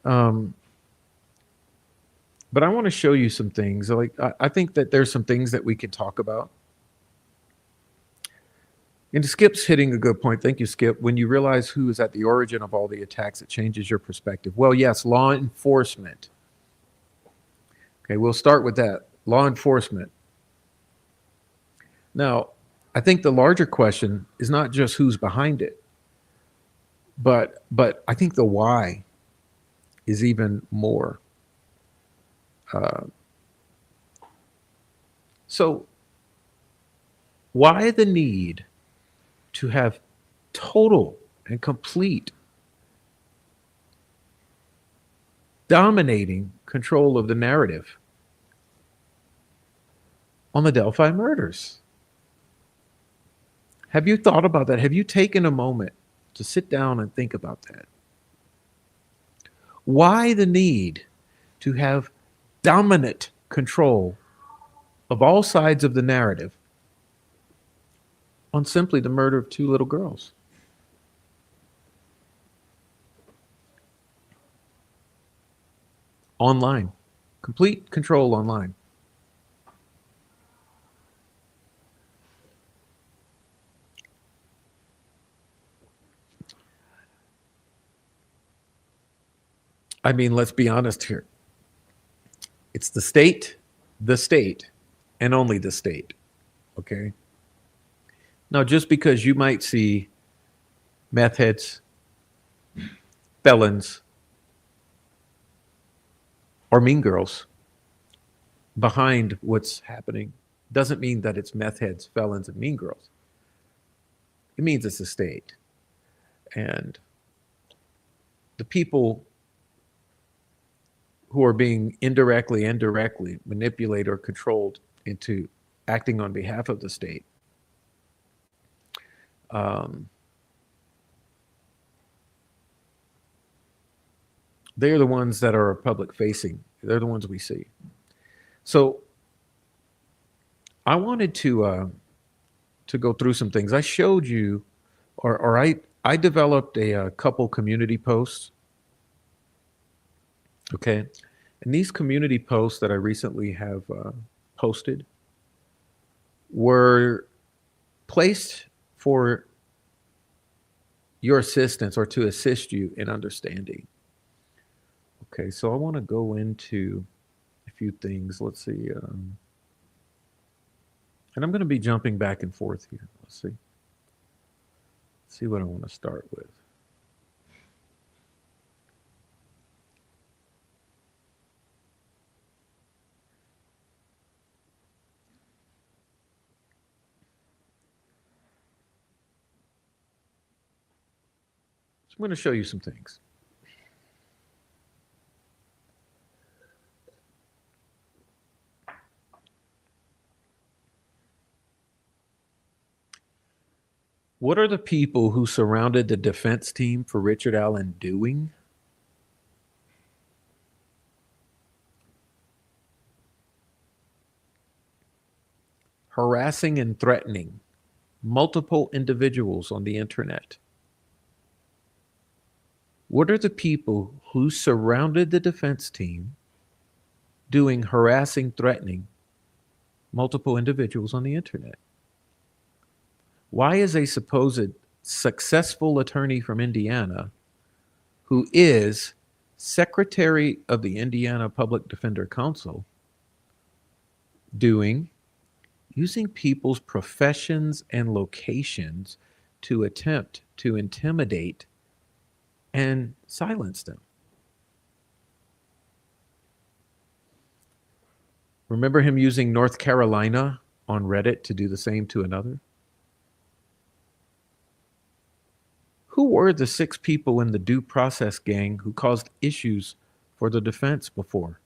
Um, but I want to show you some things. Like I think that there's some things that we can talk about. And Skip's hitting a good point. Thank you, Skip. When you realize who is at the origin of all the attacks, it changes your perspective. Well, yes, law enforcement. Okay, we'll start with that. Law enforcement. Now, I think the larger question is not just who's behind it, but I think the why is even more. Uh, so, why the need to have total and complete dominating control of the narrative on the Delphi murders? Have you thought about that? Have you taken a moment to sit down and think about that? Why the need to have dominant control of all sides of the narrative on simply the murder of two little girls? Online, complete control online. I mean, let's be honest here. It's the state, and only the state. Okay. Now, just because you might see meth heads, felons, or mean girls behind what's happening doesn't mean that it's meth heads, felons, and mean girls. It means it's the state. And the people who are being indirectly and directly manipulated or controlled into acting on behalf of the state. Um, they're the ones that are public facing. They're the ones we see. So I wanted to go through some things. I showed you, or I developed a couple community posts. Okay, and these community posts that I recently have posted were placed for your assistance or to assist you in understanding. Okay, so I want to go into a few things. Let's see. And I'm going to be jumping back and forth here. Let's see. See what I want to start with. So I'm going to show you some things. What are the people who surrounded the defense team for Richard Allen doing? Harassing and threatening multiple individuals on the internet. What are the people who surrounded the defense team doing harassing, threatening multiple individuals on the internet? Why is a supposed successful attorney from Indiana who is secretary of the Indiana Public Defender Council doing using people's professions and locations to attempt to intimidate and silence them? Remember him using North Carolina on Reddit to do the same to another? Who were the 6 people in the due process gang who caused issues for the defense before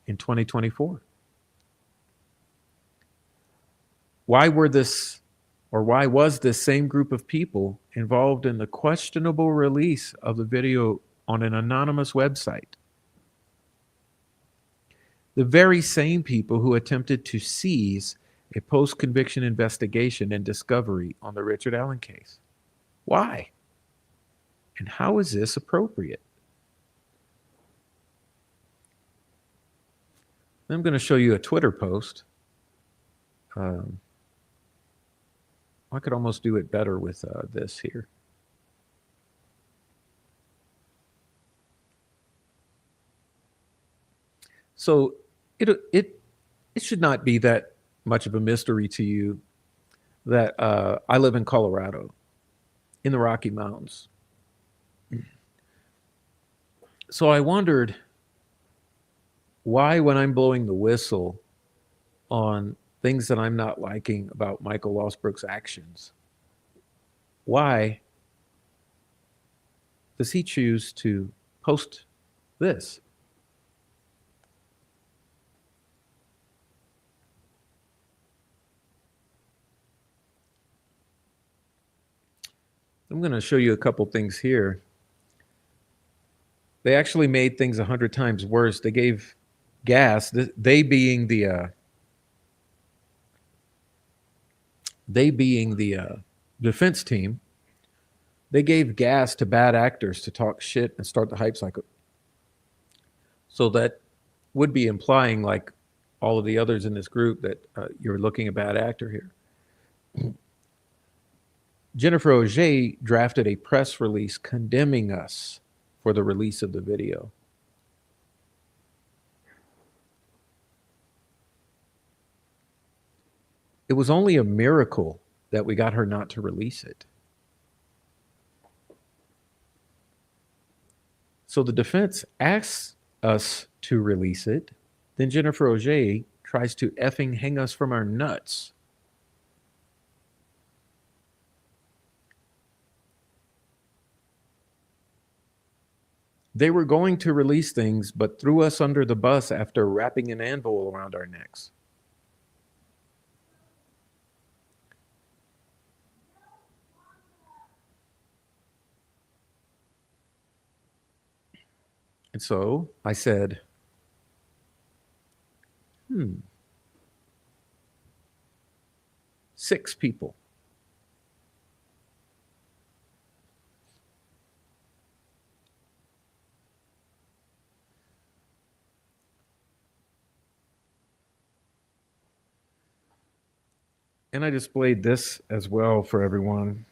in 2024? Why was this same group of people involved in the questionable release of the video on an anonymous website? The very same people who attempted to seize a post-conviction investigation and discovery on the Richard Allen case. Why? And how is this appropriate? I'm going to show you a Twitter post. Um, I could almost do it better with this here. So it should not be that much of a mystery to you that I live in Colorado, in the Rocky Mountains. So I wondered why, when I'm blowing the whistle on things that I'm not liking about Michael Losbrook's actions, why does he choose to post this? I'm going to show you a couple things here. They actually made things 100 times worse. They gave gas, they being the defense team, they gave gas to bad actors to talk shit and start the hype cycle. So that would be implying, like all of the others in this group, that you're looking a bad actor here. Jennifer Auger drafted a press release condemning us for the release of the video. It was only a miracle that we got her not to release it. So the defense asks us to release it. Then Jennifer Auger tries to effing hang us from our nuts. They were going to release things, but threw us under the bus after wrapping an anvil around our necks. And so I said, 6 people. And I displayed this as well for everyone.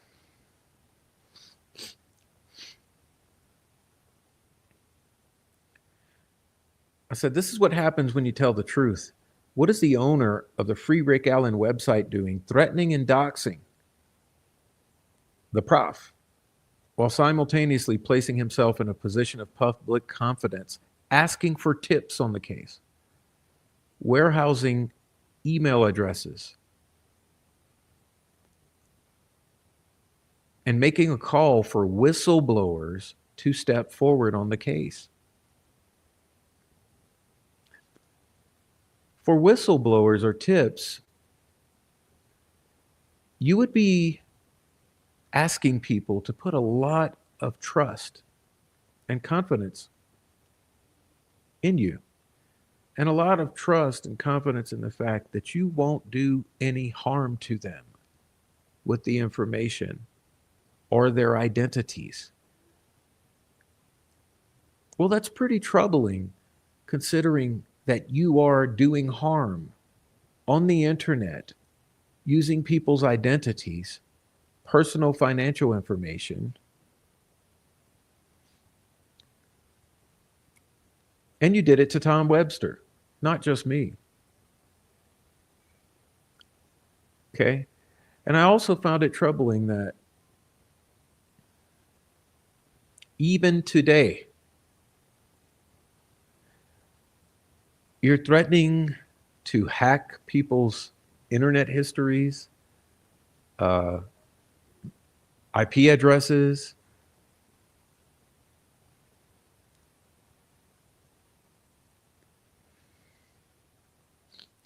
I said, this is what happens when you tell the truth. What is the owner of the Free Rick Allen website doing, threatening and doxing the prof, while simultaneously placing himself in a position of public confidence, asking for tips on the case, warehousing email addresses, and making a call for whistleblowers to step forward on the case? For whistleblowers or tips, you would be asking people to put a lot of trust and confidence in you, and a lot of trust and confidence in the fact that you won't do any harm to them with the information or their identities. Well, that's pretty troubling, considering that you are doing harm on the internet using people's identities, personal financial information, and you did it to Tom Webster, not just me. Okay? And I also found it troubling that even today, you're threatening to hack people's internet histories, IP addresses.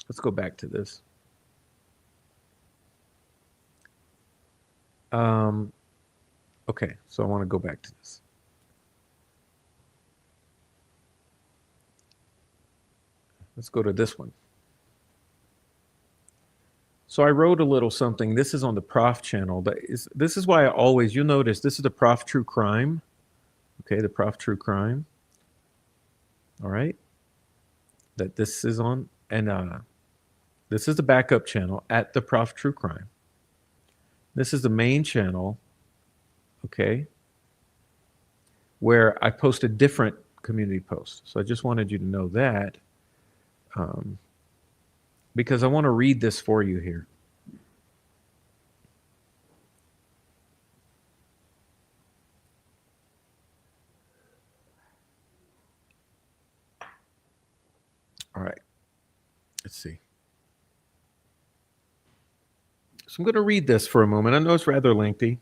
Let's go back to this. Okay, so I want to go back to this. Let's go to this one. So I wrote a little something. This is on the Prof channel. This is why I always, you'll notice, this is the Prof True Crime. Okay, the Prof True Crime. All right. that this is on, and this is the backup channel at the Prof True Crime. This is the main channel, okay, where I post a different community post. So I just wanted you to know that, because I want to read this for you here. All right, let's see. So I'm going to read this for a moment. I know it's rather lengthy,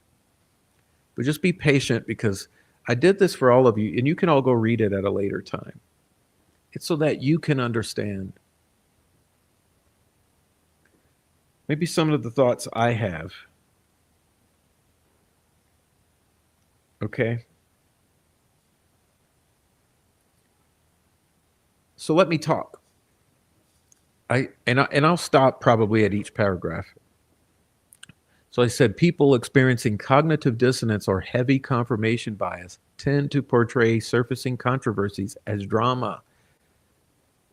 but just be patient because I did this for all of you, and you can all go read it at a later time. It's so that you can understand maybe some of the thoughts I have. Okay? So let me talk. I'll stop probably at each paragraph. So I said people experiencing cognitive dissonance or heavy confirmation bias tend to portray surfacing controversies as drama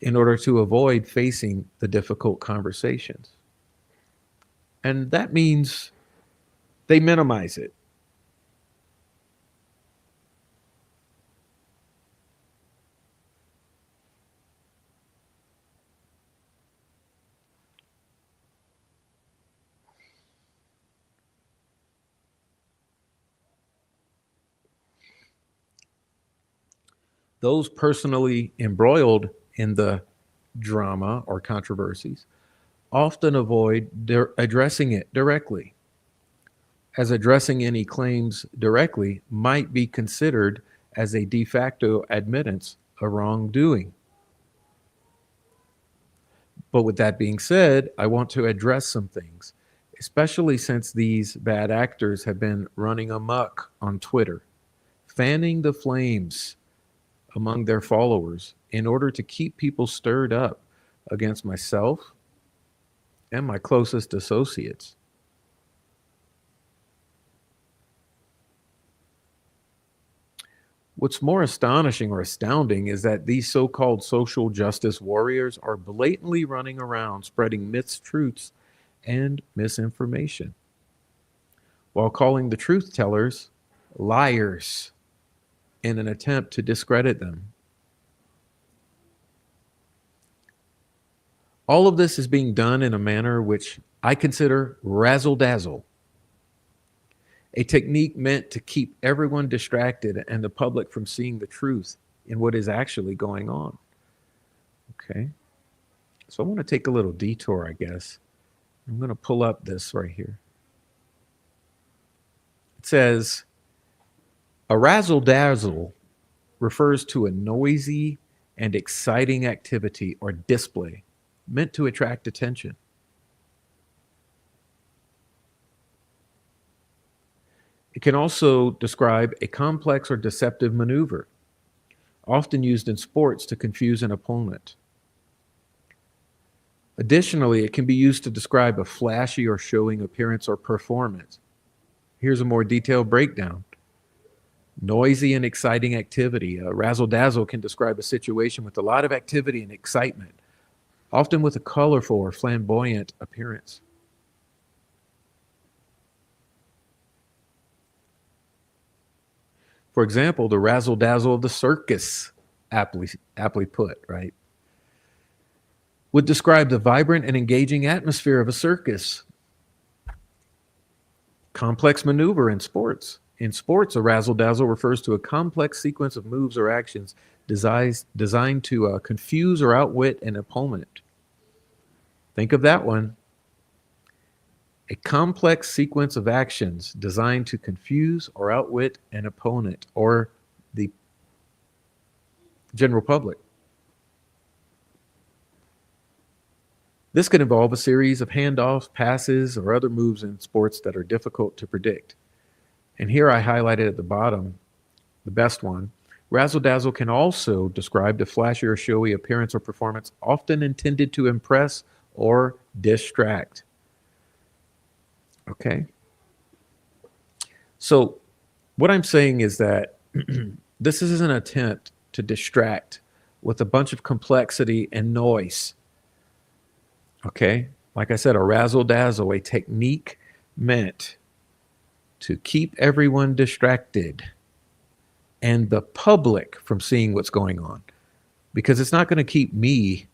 in order to avoid facing the difficult conversations. And that means they minimize it. Those personally embroiled in the drama or controversies often avoid addressing it directly, as addressing any claims directly might be considered as a de facto admittance of wrongdoing. But with that being said, I want to address some things, especially since these bad actors have been running amok on Twitter, fanning the flames among their followers in order to keep people stirred up against myself and my closest associates. What's more astonishing or astounding is that these so-called social justice warriors are blatantly running around spreading mistruths and misinformation while calling the truth tellers liars in an attempt to discredit them. All of this is being done in a manner which I consider razzle-dazzle, a technique meant to keep everyone distracted and the public from seeing the truth in what is actually going on. Okay, so I want to take a little detour, I guess. I'm going to pull up this right here. It says, a razzle-dazzle refers to a noisy and exciting activity or display meant to attract attention. It can also describe a complex or deceptive maneuver, often used in sports to confuse an opponent. Additionally, it can be used to describe a flashy or showing appearance or performance. Here's a more detailed breakdown. Noisy and exciting activity. Razzle-dazzle can describe a situation with a lot of activity and excitement, often with a colorful or flamboyant appearance. For example, the razzle-dazzle of the circus, aptly put, right, would describe the vibrant and engaging atmosphere of a circus. Complex maneuver in sports. In sports, a razzle-dazzle refers to a complex sequence of moves or actions designed to confuse or outwit an opponent. Think of that one. A complex sequence of actions designed to confuse or outwit an opponent or the general public. This could involve a series of handoffs, passes, or other moves in sports that are difficult to predict. And here I highlighted at the bottom, the best one. Razzle-dazzle can also describe the flashy or showy appearance or performance often intended to impress or distract. Okay? So what I'm saying is that this is an attempt to distract with a bunch of complexity and noise. Okay? Like I said, a razzle-dazzle, a technique meant to keep everyone distracted and the public from seeing what's going on. Because it's not going to keep me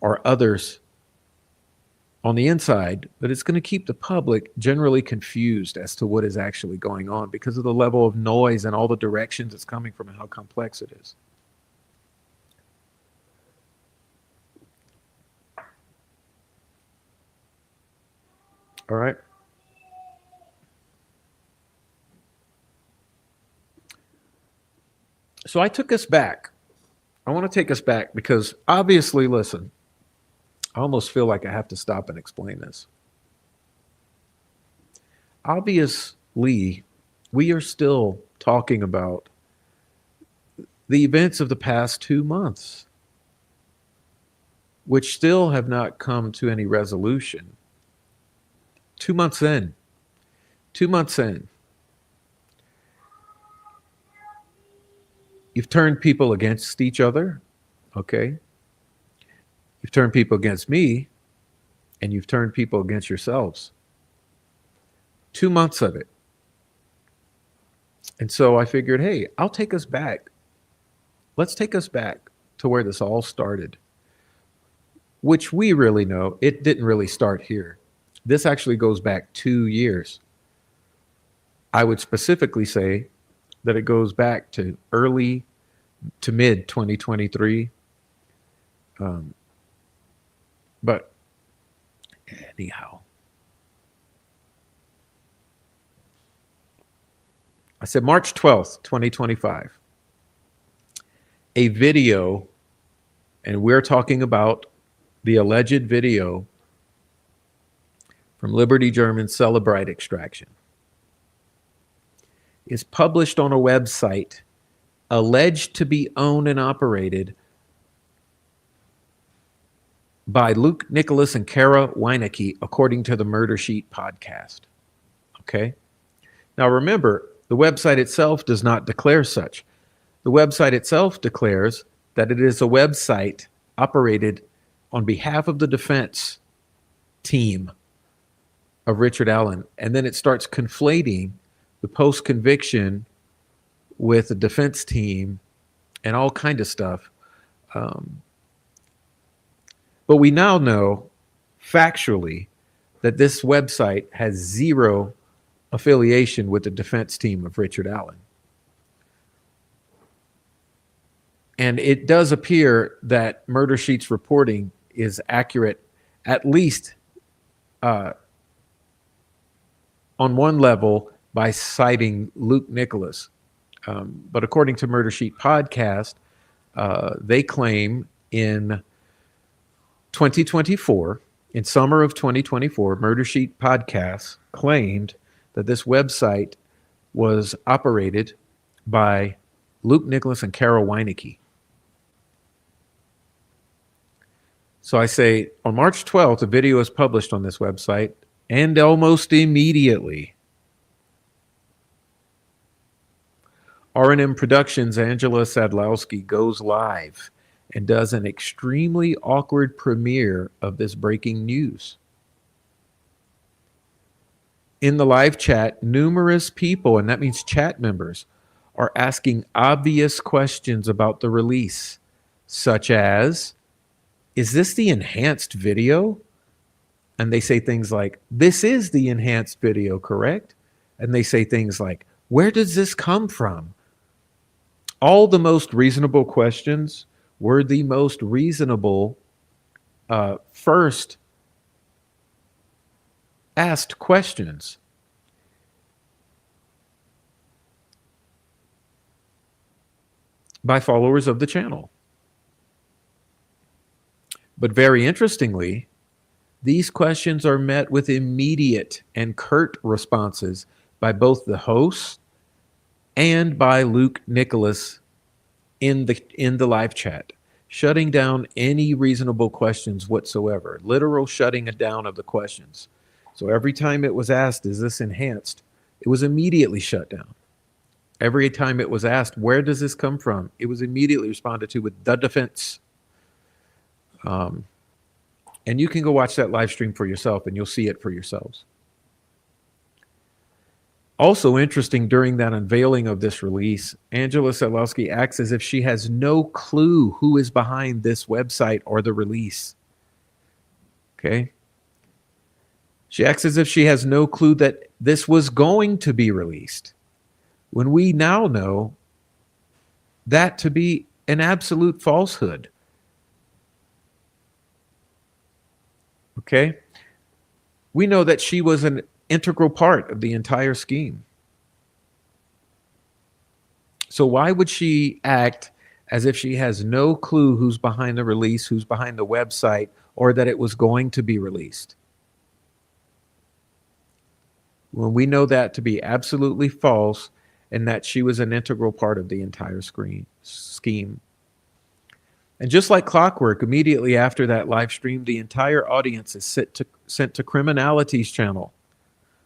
or others on the inside, but it's going to keep the public generally confused as to what is actually going on because of the level of noise and all the directions it's coming from and how complex it is. All right. So I took us back. I want to take us back because obviously, listen, I almost feel like I have to stop and explain this. Obviously, we are still talking about the events of the past 2 months, which still have not come to any resolution. 2 months in, 2 months in, you've turned people against each other, okay? You've turned people against me, and you've turned people against yourselves. 2 months of it. And so I figured, hey, I'll take us back. Let's take us back to where this all started, which we really know it didn't really start here. This actually goes back 2 years. I would specifically say that it goes back to early to mid 2023. But anyhow, I said March 12th, 2025. A video, and we're talking about the alleged video from Liberty German Celebrite extraction, is published on a website alleged to be owned and operated by Luke Nicholas and Kara Weinecke, according to the Murder Sheet podcast. Okay? Now remember, the website itself does not declare such. The website itself declares that it is a website operated on behalf of the defense team of Richard Allen. And then it starts conflating the post-conviction with the defense team and all kind of stuff. But we now know factually that this website has zero affiliation with the defense team of Richard Allen. And it does appear that Murder Sheet's reporting is accurate, at least on one level, by citing Luke Nicholas. But according to Murder Sheet podcast, they claim in 2024, in summer of 2024, Murder Sheet podcast claimed that this website was operated by Luke Nicholas and Kara Weinecke. So I say on March 12th, a video is published on this website, and almost immediately, R&M Productions' Angela Sadlowski goes live and does an extremely awkward premiere of this breaking news. In the live chat, numerous people, and that means chat members, are asking obvious questions about the release, such as, is this the enhanced video? And they say things like, this is the enhanced video, correct? And they say things like, where does this come from? All the most reasonable questions were the most reasonable first asked questions. By followers of the channel. But very interestingly, these questions are met with immediate and curt responses by both the host and by Luke Nicholas in the live chat, shutting down any reasonable questions whatsoever, literal shutting down of the questions. So every time it was asked, is this enhanced? It was immediately shut down. Every time it was asked, where does this come from? It was immediately responded to with the defense. And you can go watch that live stream for yourself and you'll see it for yourselves. Also interesting, during that unveiling of this release, Angela Sadlowski acts as if she has no clue who is behind this website or the release. Okay? She acts as if she has no clue that this was going to be released, when we now know that to be an absolute falsehood. Okay? We know that she was an integral part of the entire scheme. So why would she act as if she has no clue who's behind the release, who's behind the website, or that it was going to be released, when we know that to be absolutely false and that she was an integral part of the entire scheme? And just like clockwork, immediately after that live stream, the entire audience is sent to Criminality's channel,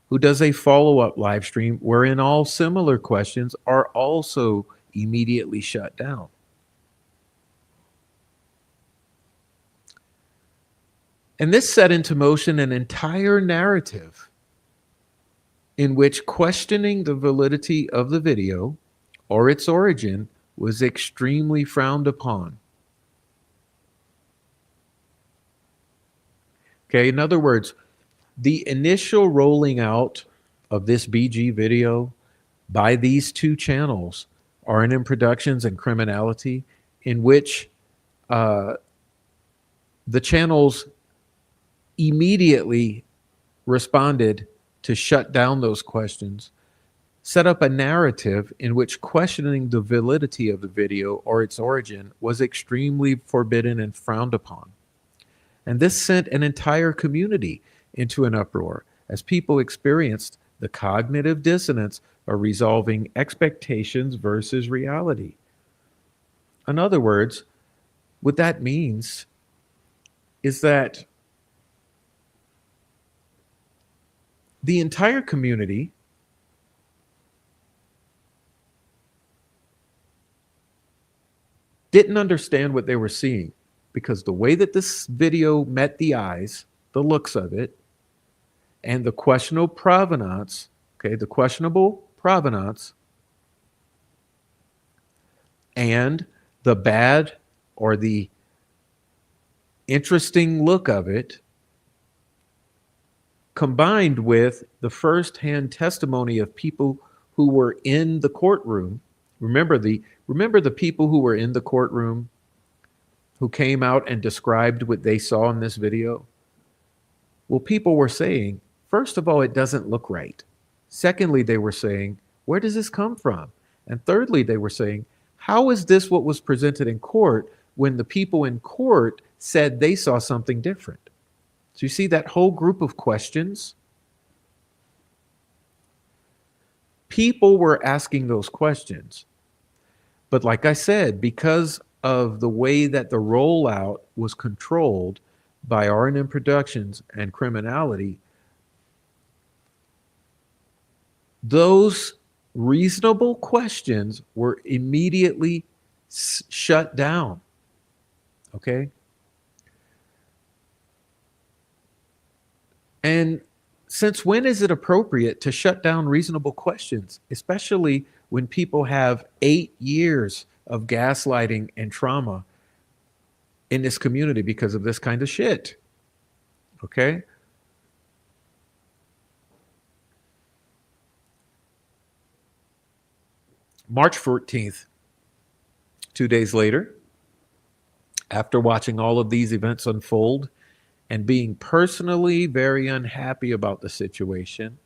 who does a follow-up live stream wherein all similar questions are also immediately shut down. And this set into motion an entire narrative in which questioning the validity of the video or its origin was extremely frowned upon. Okay, in other words, the initial rolling out of this BG video by these two channels, R&M Productions and Criminality, in which the channels immediately responded to shut down those questions, set up a narrative in which questioning the validity of the video or its origin was extremely forbidden and frowned upon. And this sent an entire community into an uproar as people experienced the cognitive dissonance of resolving expectations versus reality. In other words, what that means is that the entire community didn't understand what they were seeing, because the way that this video met the eyes, the looks of it, and the questionable provenance, okay, the questionable provenance, and the bad or the interesting look of it, combined with the firsthand testimony of people who were in the courtroom. Remember the people who were in the courtroom who came out and described what they saw in this video? Well, people were saying, first of all, it doesn't look right. Secondly, they were saying, where does this come from? And thirdly, they were saying, how is this what was presented in court when the people in court said they saw something different? So you see that whole group of questions? People were asking those questions. But like I said, because of the way that the rollout was controlled by R&M Productions and Criminality, those reasonable questions were immediately shut down. Okay? And since when is it appropriate to shut down reasonable questions, especially when people have 8 years of gaslighting and trauma in this community because of this kind of shit? Okay? March 14th, 2 days later, after watching all of these events unfold and being personally very unhappy about the situation,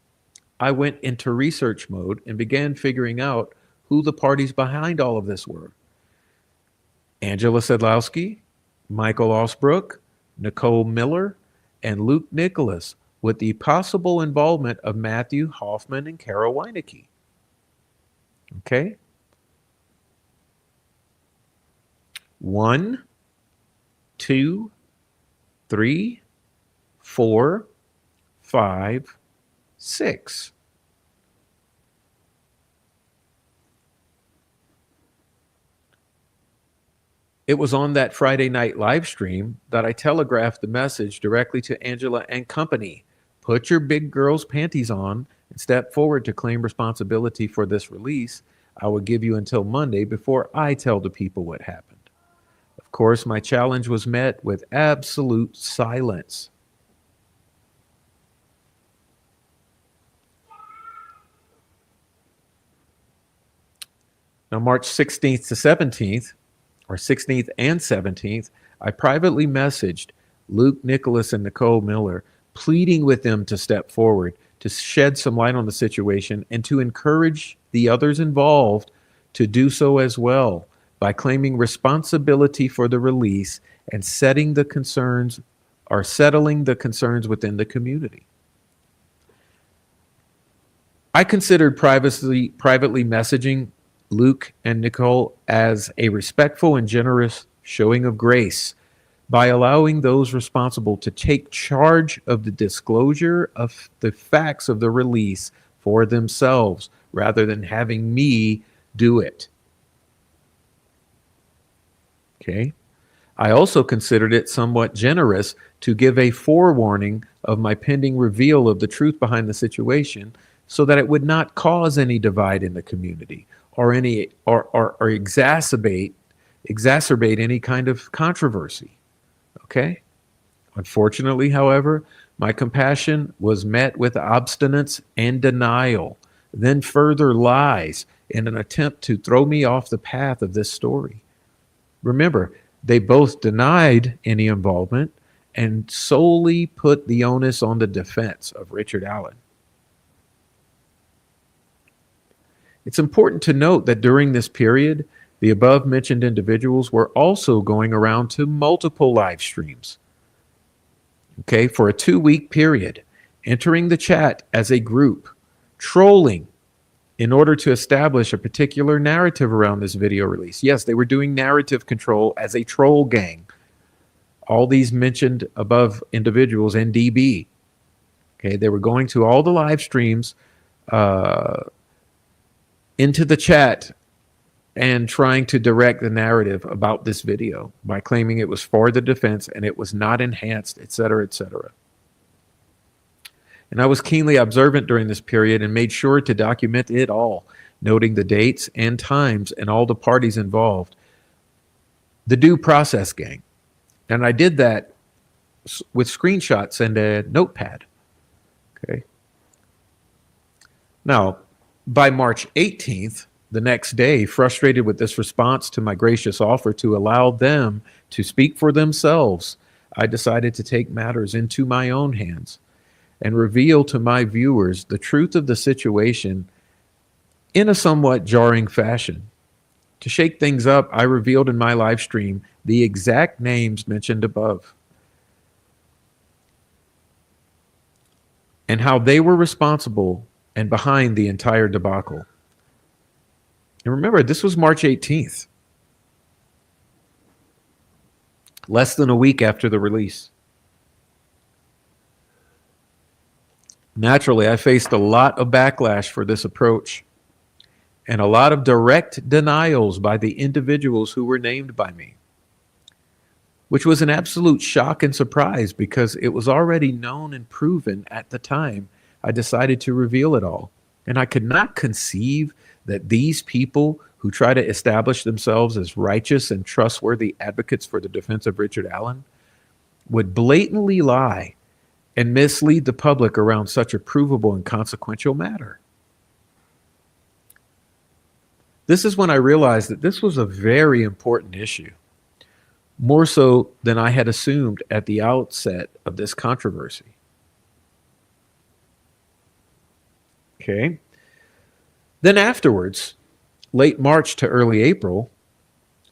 I went into research mode and began figuring out who the parties behind all of this were. Angela Sadlowski, Michael Osbrook, Nicole Miller, and Luke Nicholas, with the possible involvement of Matthew Hoffman and Carol Weinecke. Okay? 1, 2, 3, 4, 5, 6. It was on that Friday night live stream that I telegraphed the message directly to Angela and company. Put your big girl's panties on and step forward to claim responsibility for this release. I will give you until Monday before I tell the people what happened. Of course, my challenge was met with absolute silence. Now, March 16th to 17th, or 16th and 17th, I privately messaged Luke Nicholas and Nicole Miller, pleading with them to step forward, to shed some light on the situation, and to encourage the others involved to do so as well by claiming responsibility for the release and settling the concerns within the community. I considered privately messaging Luke and Nicole as a respectful and generous showing of grace by allowing those responsible to take charge of the disclosure of the facts of the release for themselves rather than having me do it. Okay. I also considered it somewhat generous to give a forewarning of my pending reveal of the truth behind the situation so that it would not cause any divide in the community or exacerbate any kind of controversy. Okay? Unfortunately, however, my compassion was met with obstinance and denial, then further lies in an attempt to throw me off the path of this story. Remember, they both denied any involvement and solely put the onus on the defense of Richard Allen. It's important to note that during this period, the above mentioned individuals were also going around to multiple live streams, okay, for a 2-week period, entering the chat as a group, trolling in order to establish a particular narrative around this video release. Yes, they were doing narrative control as a troll gang. All these mentioned above individuals, NDB, okay, they were going to all the live streams, into the chat and trying to direct the narrative about this video by claiming it was for the defense and it was not enhanced, et cetera, et cetera. And I was keenly observant during this period and made sure to document it all, noting the dates and times and all the parties involved. The due process gang. And I did that with screenshots and a notepad. Okay. Now, by March 18th, the next day, frustrated with this response to my gracious offer to allow them to speak for themselves, I decided to take matters into my own hands and reveal to my viewers the truth of the situation in a somewhat jarring fashion. To shake things up, I revealed in my live stream the exact names mentioned above and how they were responsible and behind the entire debacle. And remember, this was March 18th, less than a week after the release. Naturally, I faced a lot of backlash for this approach and a lot of direct denials by the individuals who were named by me, which was an absolute shock and surprise because it was already known and proven at the time I decided to reveal it all. And I could not conceive that these people who try to establish themselves as righteous and trustworthy advocates for the defense of Richard Allen would blatantly lie and mislead the public around such a provable and consequential matter. This is when I realized that this was a very important issue, more so than I had assumed at the outset of this controversy. Okay. Then afterwards, late March to early April,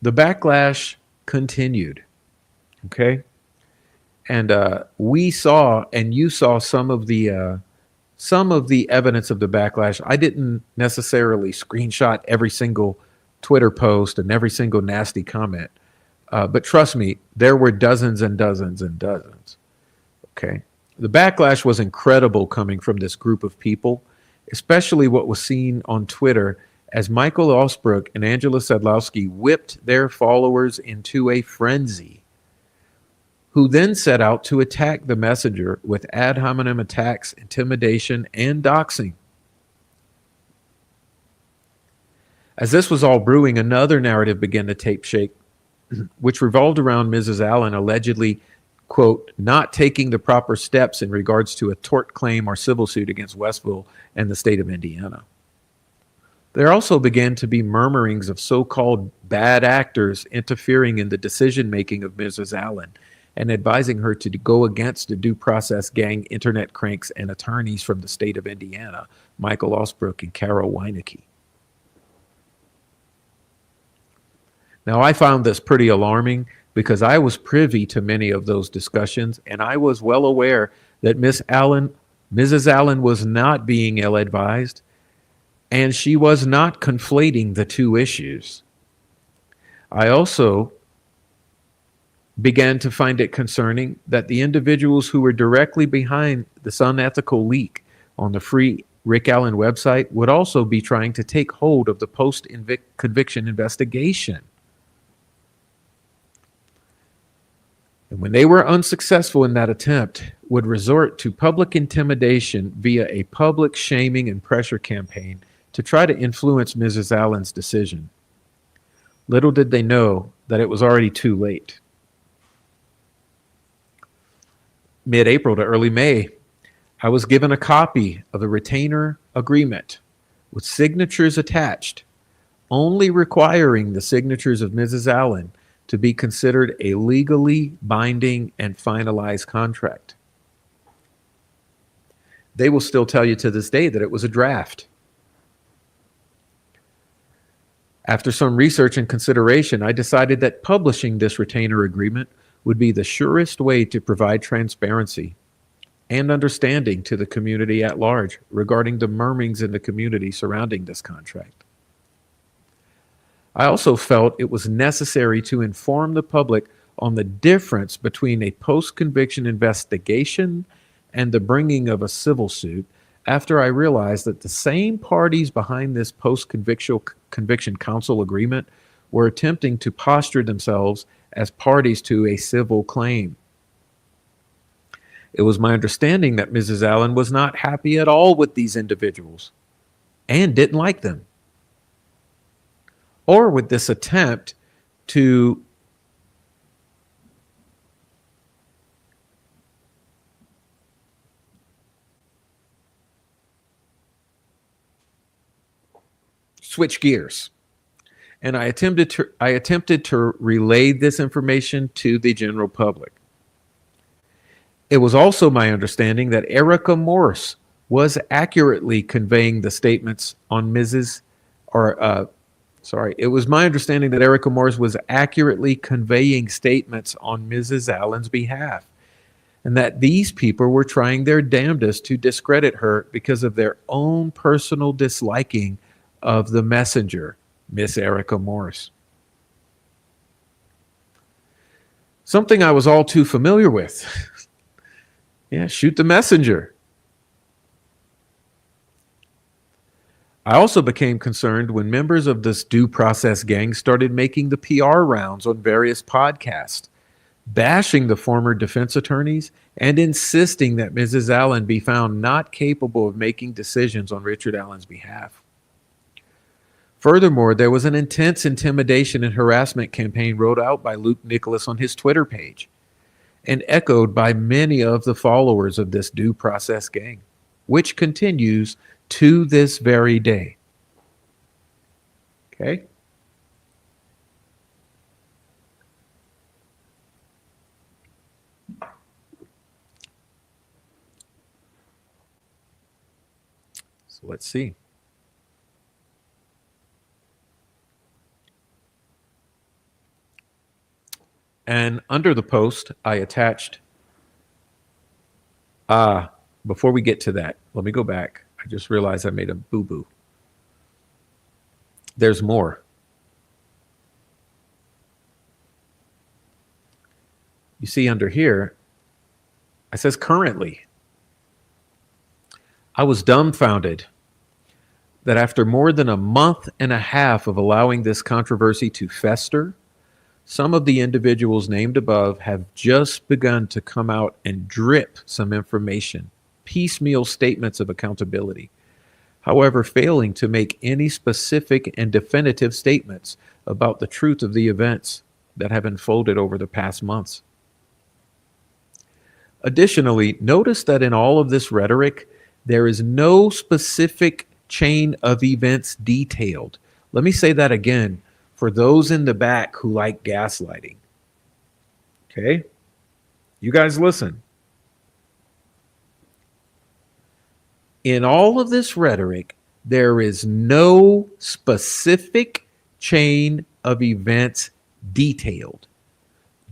the backlash continued. Okay. And we saw, and you saw some of the evidence of the backlash. I didn't necessarily screenshot every single Twitter post and every single nasty comment. But trust me, there were dozens and dozens and dozens. Okay. The backlash was incredible coming from this group of people, especially what was seen on Twitter as Michael Osbrook and Angela Sadlowski whipped their followers into a frenzy, who then set out to attack the messenger with ad hominem attacks, intimidation, and doxing. As this was all brewing, another narrative began to take shape, which revolved around Mrs. Allen allegedly, quote, not taking the proper steps in regards to a tort claim or civil suit against Westville and the state of Indiana. There also began to be murmurings of so-called bad actors interfering in the decision-making of Mrs. Allen and advising her to go against the due process gang internet cranks and attorneys from the state of Indiana, Michael Osbrook and Carol Weinecke. Now, I found this pretty alarming because I was privy to many of those discussions, and I was well aware that Mrs. Allen was not being ill-advised, and she was not conflating the two issues. I also began to find it concerning that the individuals who were directly behind this unethical leak on the free Rick Allen website would also be trying to take hold of the post-conviction investigation. And when they were unsuccessful in that attempt, would resort to public intimidation via a public shaming and pressure campaign to try to influence Mrs. Allen's decision. Little did they know that it was already too late. Mid-April to early May, I was given a copy of the retainer agreement with signatures attached, only requiring the signatures of Mrs. Allen to be considered a legally binding and finalized contract. They will still tell you to this day that it was a draft. After some research and consideration, I decided that publishing this retainer agreement would be the surest way to provide transparency and understanding to the community at large regarding the murmurings in the community surrounding this contract. I also felt it was necessary to inform the public on the difference between a post-conviction investigation and the bringing of a civil suit after I realized that the same parties behind this post-conviction counsel agreement were attempting to posture themselves as parties to a civil claim. It was my understanding that Mrs. Allen was not happy at all with these individuals and didn't like them, or with this attempt to switch gears. And I attempted to relay this information to the general public. It was also my understanding that Erica Morse was accurately conveying the statements on it was my understanding that Erica Morse was accurately conveying statements on Mrs. Allen's behalf, and that these people were trying their damnedest to discredit her because of their own personal disliking of the messenger, Miss Erica Morse. Something I was all too familiar with. Yeah, shoot the messenger. I also became concerned when members of this due process gang started making the PR rounds on various podcasts, bashing the former defense attorneys and insisting that Mrs. Allen be found not capable of making decisions on Richard Allen's behalf. Furthermore, there was an intense intimidation and harassment campaign rolled out by Luke Nicholas on his Twitter page and echoed by many of the followers of this due process gang, which continues to this very day. Okay? So let's see. And under the post, I attached, before we get to that, let me go back. I just realized I made a boo-boo. There's more. You see under here, it says currently. I was dumbfounded that after more than a month and a half of allowing this controversy to fester, some of the individuals named above have just begun to come out and drip some information, piecemeal statements of accountability, however, failing to make any specific and definitive statements about the truth of the events that have unfolded over the past months. Additionally, notice that in all of this rhetoric, there is no specific chain of events detailed. Let me say that again for those in the back who like gaslighting. Okay? You guys listen. In all of this rhetoric, there is no specific chain of events detailed.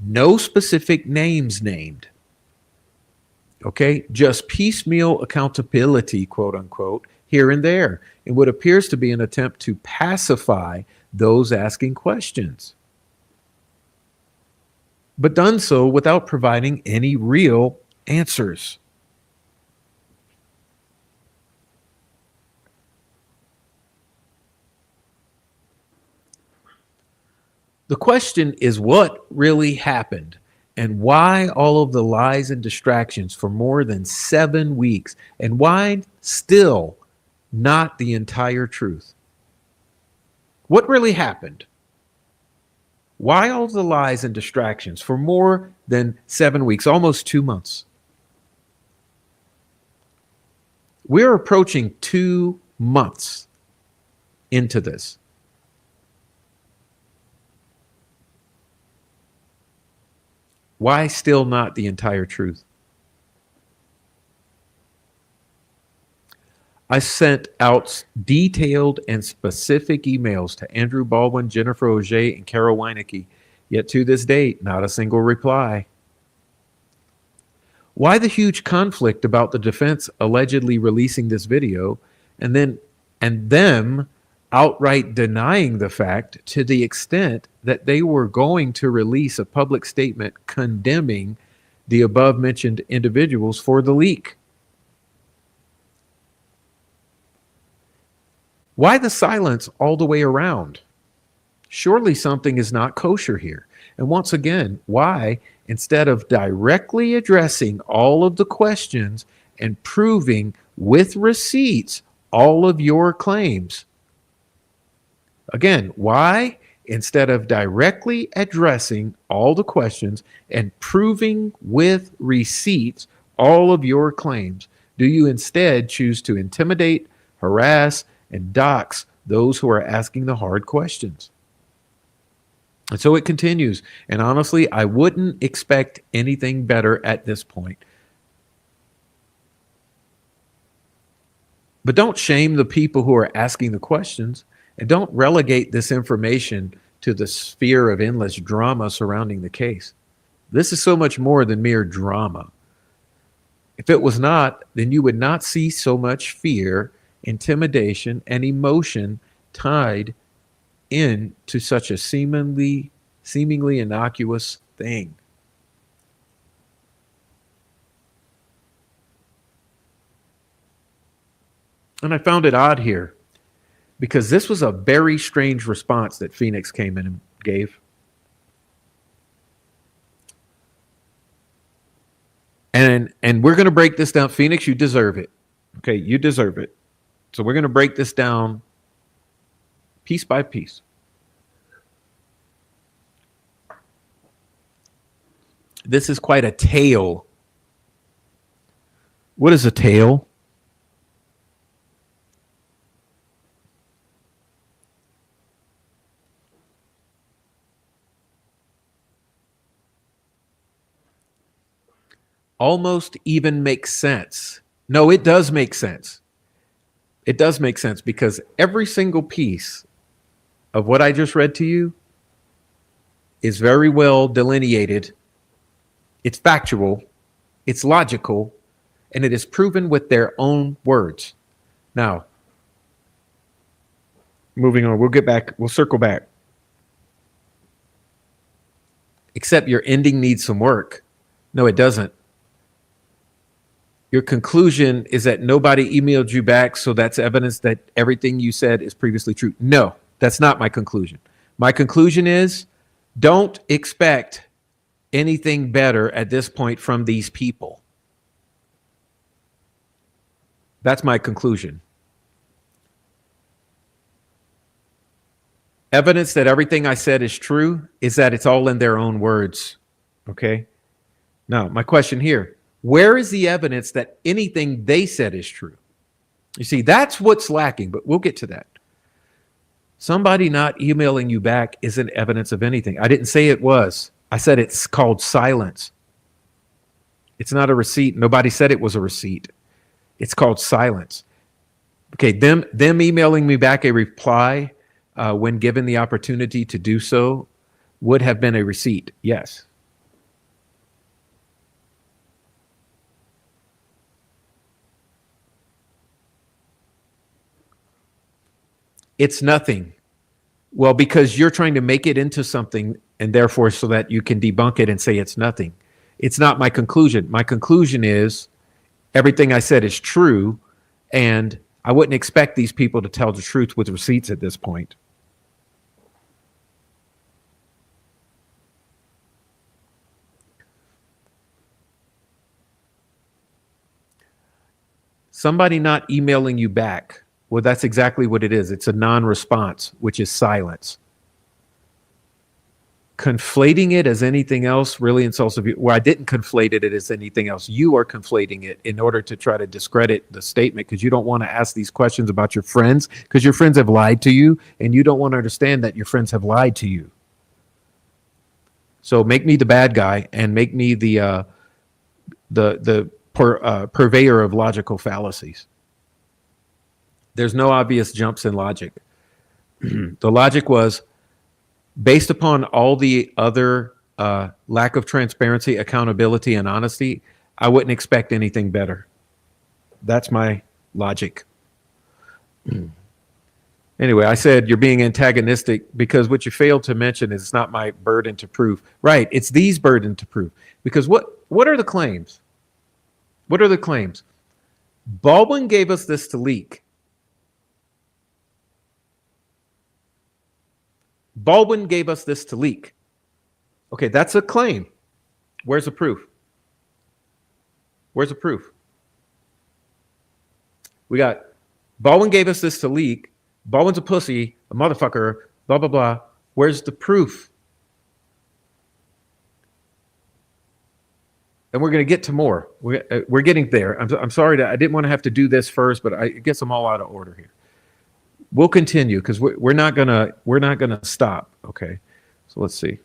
No specific names named. Okay? Just piecemeal accountability, quote unquote, here and there, in what appears to be an attempt to pacify those asking questions, but done so without providing any real answers. The question is what really happened and why all of the lies and distractions for more than 7 weeks, and why still not the entire truth. What really happened? Why all the lies and distractions for more than 7 weeks, almost 2 months? We're approaching 2 months into this. Why still not the entire truth? I sent out detailed and specific emails to Andrew Baldwin, Jennifer Auger, and Carol Weinecke, yet to this date, not a single reply. Why the huge conflict about the defense allegedly releasing this video and them outright denying the fact to the extent that they were going to release a public statement condemning the above mentioned individuals for the leak? Why the silence all the way around? Surely something is not kosher here. And once again, why, instead of directly addressing all of the questions and proving with receipts all of your claims? Again, why, instead of directly addressing all the questions and proving with receipts all of your claims, do you instead choose to intimidate, harass, and dox those who are asking the hard questions? And so it continues. And honestly, I wouldn't expect anything better at this point. But don't shame the people who are asking the questions, and don't relegate this information to the sphere of endless drama surrounding the case. This is so much more than mere drama. If it was not, then you would not see so much fear, intimidation, and emotion tied into such a seemingly innocuous thing. And I found it odd here because this was a very strange response that Phoenix came in and gave. And we're going to break this down. Phoenix, you deserve it. Okay, you deserve it. So we're going to break this down piece by piece. This is quite a tale. What is a tale? Almost even makes sense. No, it does make sense. It does make sense because every single piece of what I just read to you is very well delineated. It's factual, it's logical, and it is proven with their own words. Now, moving on, we'll circle back. Except your ending needs some work. No, it doesn't. Your conclusion is that nobody emailed you back, so that's evidence that everything you said is previously true. No, that's not my conclusion. My conclusion is don't expect anything better at this point from these people. That's my conclusion. Evidence that everything I said is true is that it's all in their own words. Okay? Now, my question here, where is the evidence that anything they said is true? You see, that's what's lacking, but we'll get to that. Somebody not emailing you back isn't evidence of anything. I didn't say it was. I said it's called silence. It's not a receipt. Nobody said it was a receipt. It's called silence. Okay, them emailing me back a reply when given the opportunity to do so would have been a receipt. Yes. It's nothing. Well, because you're trying to make it into something, and therefore so that you can debunk it and say it's nothing. It's not my conclusion. My conclusion is everything I said is true, and I wouldn't expect these people to tell the truth with receipts at this point. Somebody not emailing you back, well, that's exactly what it is. It's a non-response, which is silence. Conflating it as anything else really insults you. Well, I didn't conflate it as anything else. You are conflating it in order to try to discredit the statement because you don't want to ask these questions about your friends because your friends have lied to you and you don't want to understand that your friends have lied to you. So make me the bad guy and make me the purveyor of logical fallacies. There's no obvious jumps in logic. The logic was based upon all the other lack of transparency, accountability, and honesty, I wouldn't expect anything better. That's my logic. Anyway, I said you're being antagonistic because what you failed to mention is it's not my burden to prove. Right, it's these burden to prove. Because what are the claims? What are the claims? Baldwin gave us this to leak. Baldwin gave us this to leak. Okay, that's a claim. Where's the proof? Where's the proof? We got Baldwin gave us this to leak. Baldwin's a pussy, a motherfucker, blah, blah, blah. Where's the proof? And we're going to get to more. We're getting there. I'm sorry I didn't want to have to do this first, but I guess I'm all out of order here. We'll continue because we're not gonna stop. Okay, so let's see.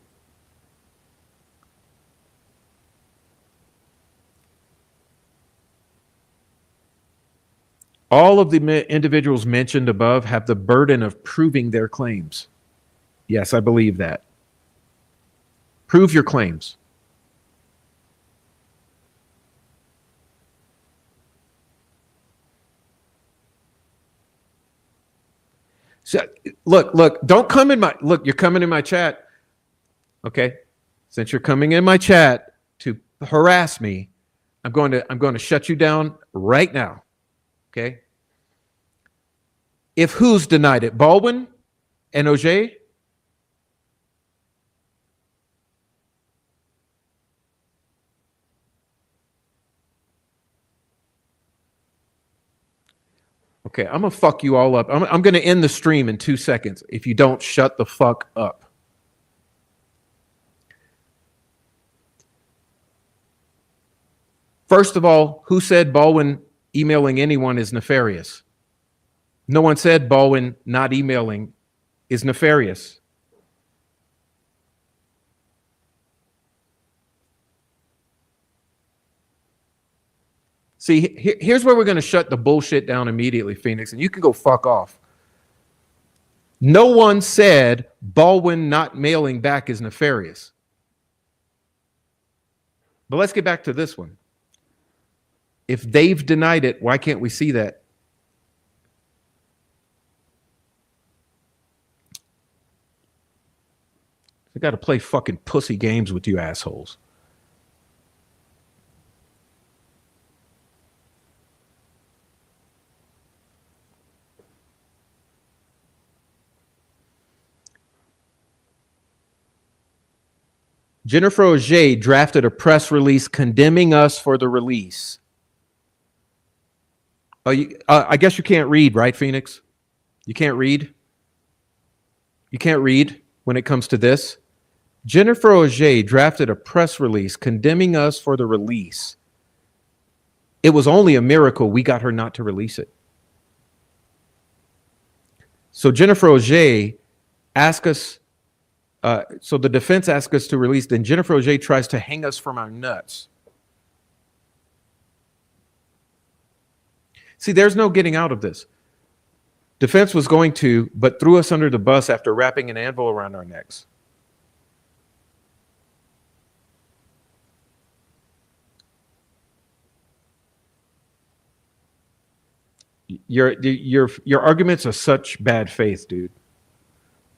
All of the individuals mentioned above have the burden of proving their claims. Yes, I believe that. Prove your claims. So look, don't come in my, look, you're coming in my chat. Okay. Since you're coming in my chat to harass me, I'm going to shut you down right now. Okay. If who's denied it? Baldwin and Auger? Okay, I'm gonna fuck you all up. I'm gonna end the stream in 2 seconds if you don't shut the fuck up. First of all, who said Baldwin emailing anyone is nefarious? No one said Baldwin not emailing is nefarious. See, here's where we're going to shut the bullshit down immediately, Phoenix, and you can go fuck off. No one said Baldwin not mailing back is nefarious. But let's get back to this one. If they've denied it, why can't we see that? I got to play fucking pussy games with you assholes. Jennifer Auger drafted a press release condemning us for the release. I guess you can't read, right, Phoenix? You can't read? You can't read when it comes to this? Jennifer Auger drafted a press release condemning us for the release. It was only a miracle we got her not to release it. So Jennifer Auger asked us, so the defense asked us to release, then Jennifer Auger tries to hang us from our nuts. See, there's no getting out of this. Defense was going to, but threw us under the bus after wrapping an anvil around our necks. Your arguments are such bad faith, dude.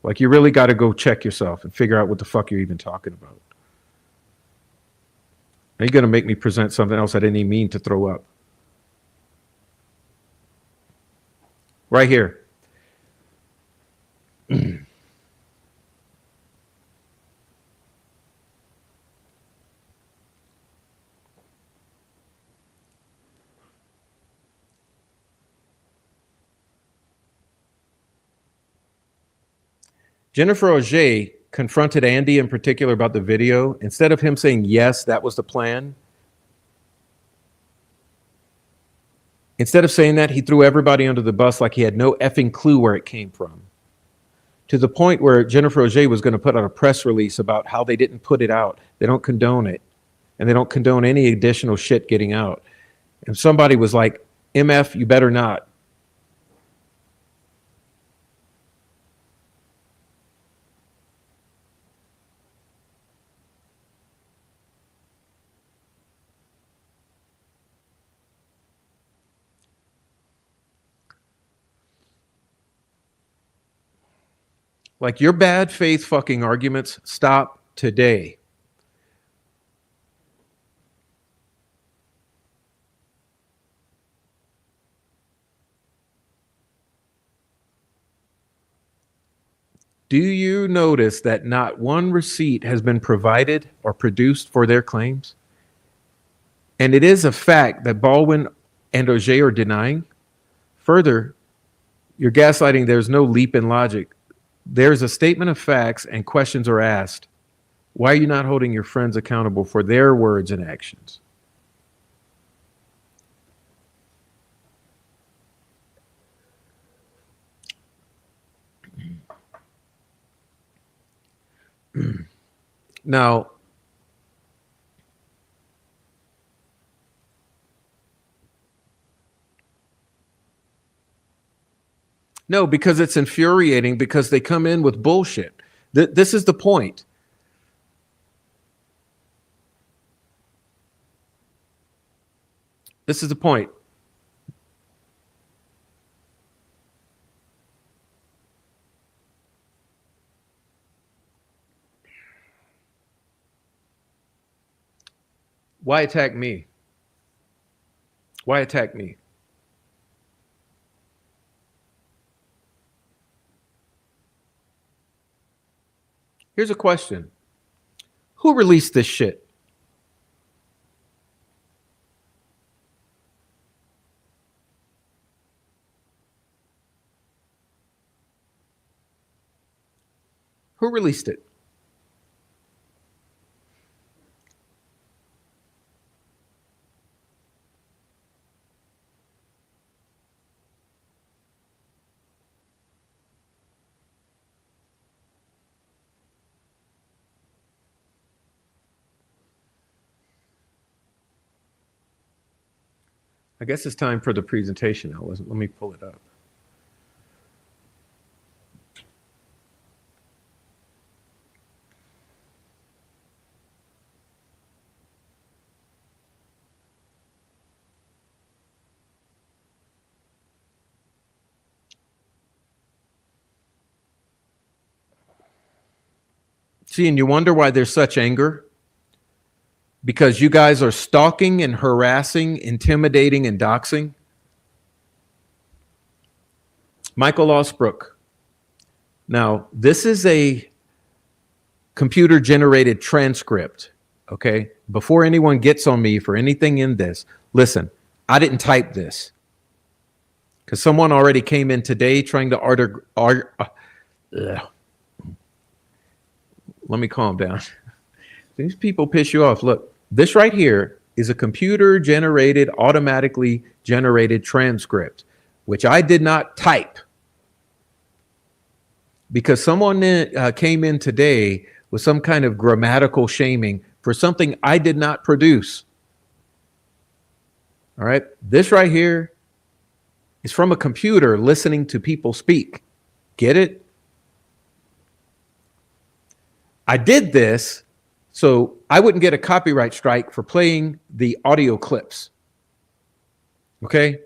Like, you really got to go check yourself and figure out what the fuck you're even talking about. Are you going to make me present something else I didn't even mean to throw up? Right here. Jennifer Auger confronted Andy in particular about the video. Instead of him saying, yes, that was the plan, instead of saying that, he threw everybody under the bus like he had no effing clue where it came from. To the point where Jennifer Auger was going to put out a press release about how they didn't put it out. They don't condone it. And they don't condone any additional shit getting out. And somebody was like, MF, you better not. Like, your bad faith fucking arguments stop today. Do you notice that not one receipt has been provided or produced for their claims? And it is a fact that Baldwin and Auger are denying. Further, you're gaslighting. There's no leap in logic. There's a statement of facts and questions are asked. Why are you not holding your friends accountable for their words and actions? Now, no, because it's infuriating because they come in with bullshit. This is the point. This is the point. Why attack me? Why attack me? Here's a question. Who released this shit? Who released it? I guess it's time for the presentation now. Let me pull it up. See, and you wonder why there's such anger? Because you guys are stalking and harassing, intimidating, and doxing. Michael Osbrook. Now, this is a computer generated transcript. Okay. Before anyone gets on me for anything in this, listen, I didn't type this because someone already came in today trying to let me calm down. These people piss you off. Look, this right here is a computer generated, automatically generated transcript, which I did not type because someone came in today with some kind of grammatical shaming for something I did not produce. All right. This right here is from a computer listening to people speak. Get it? I did this so I wouldn't get a copyright strike for playing the audio clips. Okay.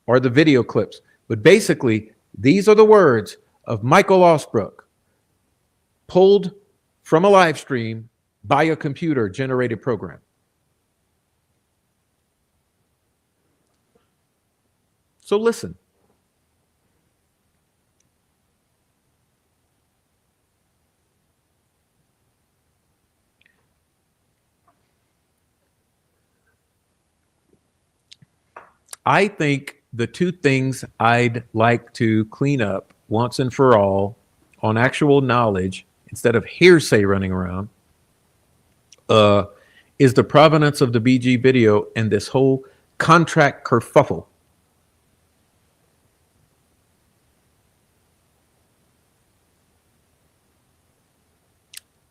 Or the video clips. But basically, these are the words of Michael Osbrook pulled from a live stream by a computer generated program. So listen. I think the two things I'd like to clean up once and for all on actual knowledge instead of hearsay running around is the provenance of the BG video and this whole contract kerfuffle.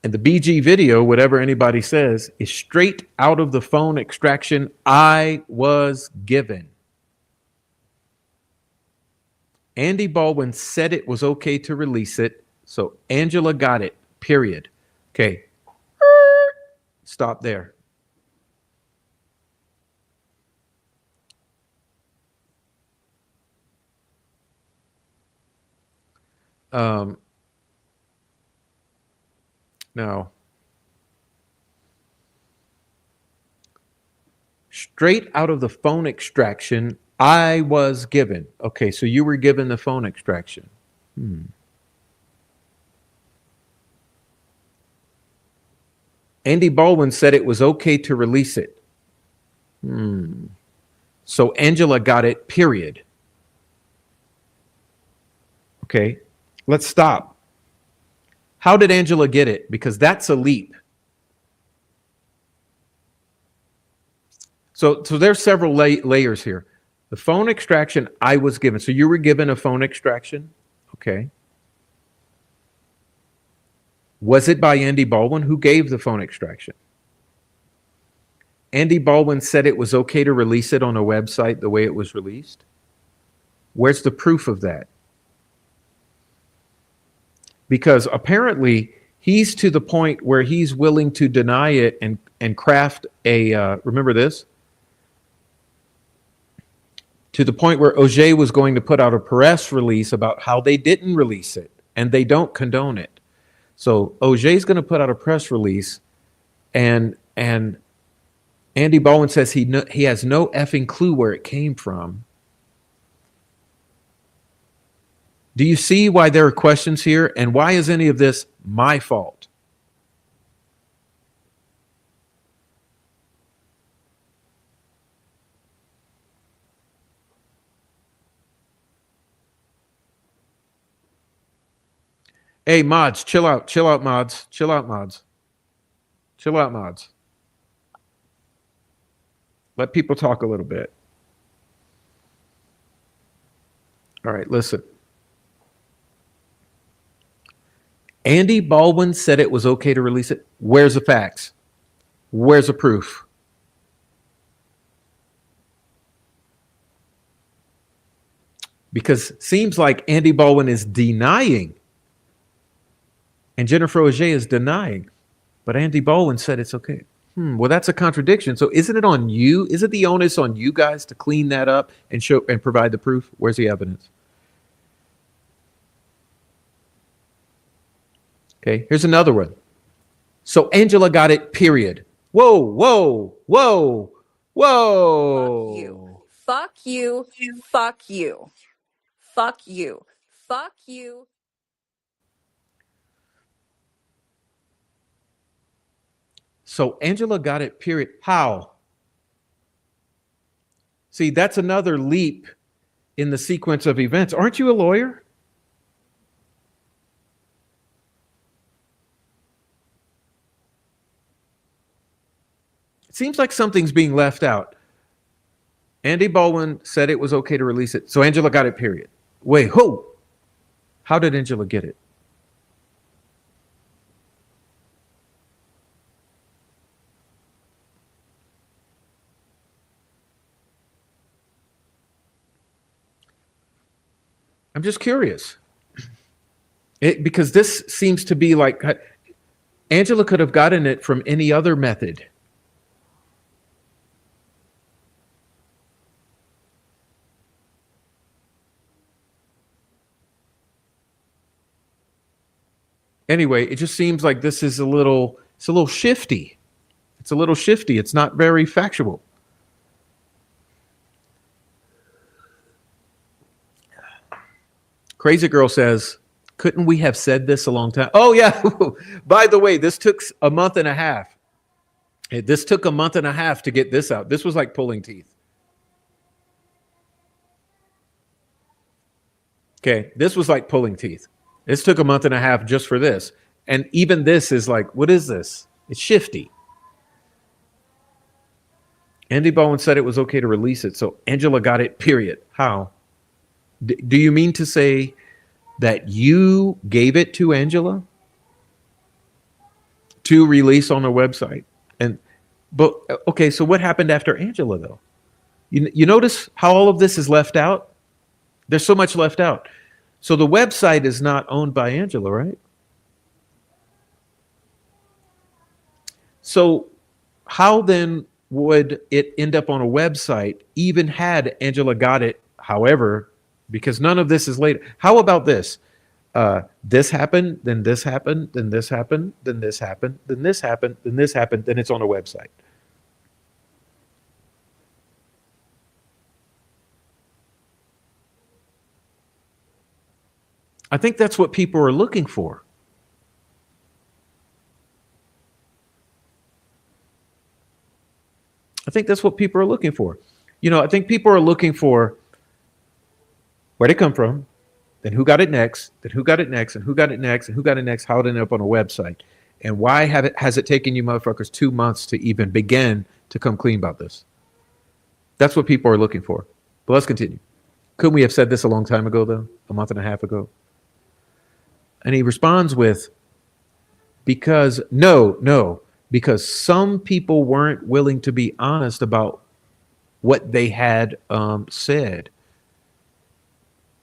And the BG video, whatever anybody says, is straight out of the phone extraction I was given. Andy Baldwin said it was okay to release it, so Angela got it, period. Okay. Stop there. Now, straight out of the phone extraction I was given. Okay, so you were given the phone extraction. Andy Baldwin said it was okay to release it. So Angela got it, period. Okay, let's stop. How did Angela get it? Because that's a leap. So there's several layers here. The phone extraction I was given. So you were given a phone extraction. Okay. Was it by Andy Baldwin? Who gave the phone extraction? Andy Baldwin said it was okay to release it on a website the way it was released. Where's the proof of that? Because apparently he's to the point where he's willing to deny it and craft a, remember this? To the point where OJ was going to put out a press release about how they didn't release it and they don't condone it. So OJ's going to put out a press release and Andy Baldwin says he has no effing clue where it came from. Do you see why there are questions here? And why is any of this my fault? Hey, mods, chill out. Chill out, mods. Chill out, mods. Chill out, mods. Let people talk a little bit. All right, listen. Andy Baldwin said it was okay to release it. Where's the facts? Where's the proof? Because it seems like Andy Baldwin is denying and Jennifer Auger is denying, but Andy Baldwin said it's okay. Well, that's a contradiction. So isn't it on you? Is it the onus on you guys to clean that up and show and provide the proof? Where's the evidence? Okay, here's another one. So Angela got it, period. Whoa, whoa, whoa, whoa. Fuck you. Fuck you. Fuck you. Fuck you. Fuck you. So Angela got it, period. How? See, that's another leap in the sequence of events. Aren't you a lawyer? It seems like something's being left out. Andy Baldwin said it was okay to release it. So Angela got it, period. Wait, who? How did Angela get it? I'm just curious. Because this seems to be like Angela could have gotten it from any other method. Anyway, it just seems like this is it's a little shifty. It's a little shifty. It's not very factual. Crazy Girl says, couldn't we have said this a long time? Oh, yeah. By the way, this took a month and a half. This took a month and a half to get this out. This was like pulling teeth. Okay. This was like pulling teeth. This took a month and a half just for this. And even this is like, what is this? It's shifty. Andy Bowen said it was okay to release it. So Angela got it, period. How? Do you mean to say that you gave it to Angela to release on a website? But okay, so what happened after Angela though? You notice how all of this is left out? There's so much left out. So the website is not owned by Angela, right? So how then would it end up on a website, even had Angela got it? However, because none of this is later. How about this? This happened, then this happened, then this happened, then this happened, then this happened, then this happened, then it's on a website. I think that's what people are looking for. I think that's what people are looking for. I think people are looking for where'd it come from, then who got it next, then who got it next, and who got it next, and who got it next, how it ended up on a website. And why has it taken you motherfuckers 2 months to even begin to come clean about this? That's what people are looking for. But let's continue. Couldn't we have said this a long time ago, though? A month and a half ago? And he responds with, because some people weren't willing to be honest about what they had said.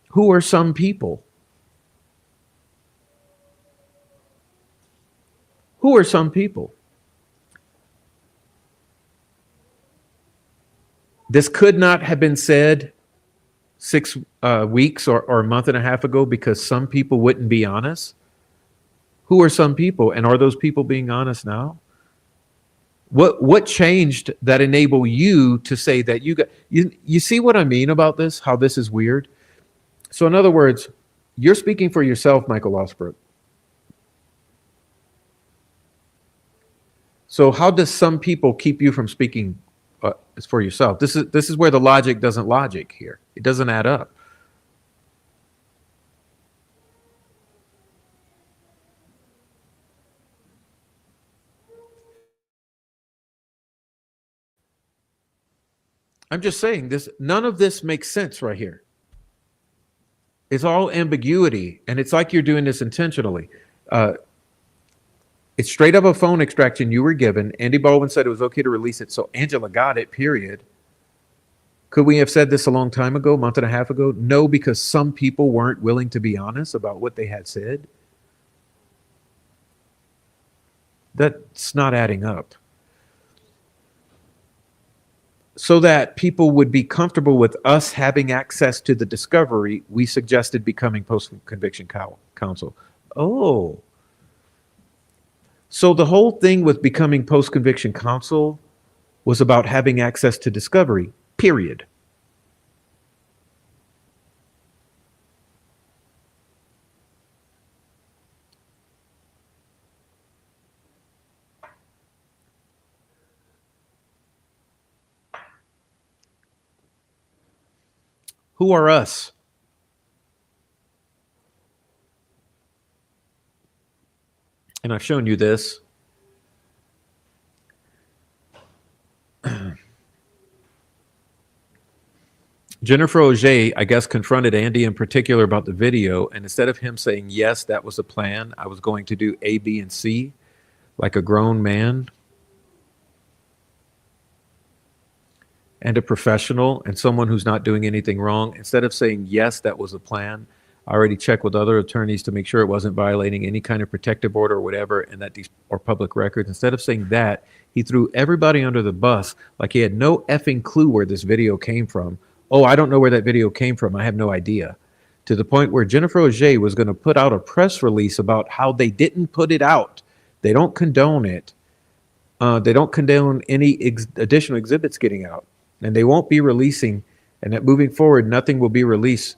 Who are some people? Who are some people? This could not have been said 6 weeks or a month and a half ago because some people wouldn't be honest. Who are some people? And are those people being honest now? What changed that enable you to say that you see what I mean about this? How this is weird? So in other words, you're speaking for yourself, Michael Osbrook. So how does some people keep you from speaking for yourself? This is where the logic doesn't logic here. It doesn't add up. I'm just saying this. None of this makes sense right here. It's all ambiguity, and it's like you're doing this intentionally. It's straight up a phone extraction you were given. Andy Baldwin said it was okay to release it, so Angela got it, period. Could we have said this a long time ago, month and a half ago? No, because some people weren't willing to be honest about what they had said. That's not adding up. So that people would be comfortable with us having access to the discovery, we suggested becoming post-conviction counsel. Oh. So the whole thing with becoming post-conviction counsel was about having access to discovery, period. Who are us? And I've shown you this. Jennifer Auger, I guess, confronted Andy in particular about the video. And instead of him saying, yes, that was the plan, I was going to do A, B, and C like a grown man and a professional and someone who's not doing anything wrong. Instead of saying, yes, that was the plan, I already checked with other attorneys to make sure it wasn't violating any kind of protective order or whatever, and that these or public records. Instead of saying that, he threw everybody under the bus like he had no effing clue where this video came from. Oh, I don't know where that video came from. I have no idea. To the point where Jennifer Auger was going to put out a press release about how they didn't put it out. They don't condone it. They don't condone any additional exhibits getting out, and they won't be releasing. And that moving forward, nothing will be released.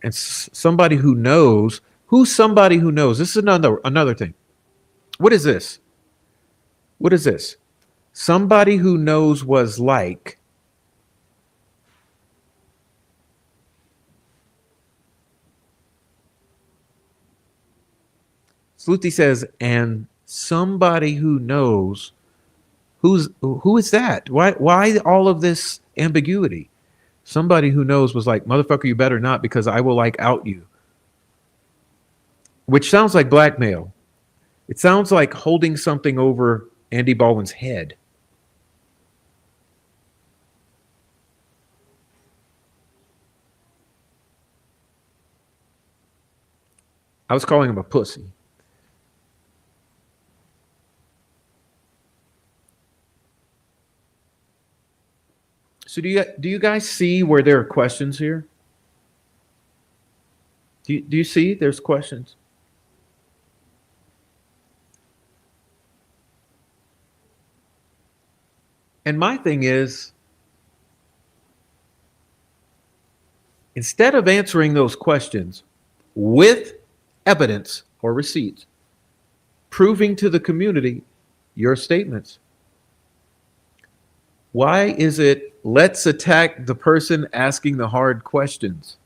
And somebody who knows, who's somebody who knows? This is another thing. What is this? What is this? Somebody who knows was like. Sluti says, and somebody who knows. Who is that? Why all of this ambiguity? Somebody who knows was like, motherfucker, you better not, because I will like out you. Which sounds like blackmail. It sounds like holding something over Andy Baldwin's head. I was calling him a pussy. So do you guys see where there are questions here? Do you see there's questions? And my thing is, instead of answering those questions with evidence or receipts, proving to the community your statements, why is it let's attack the person asking the hard questions?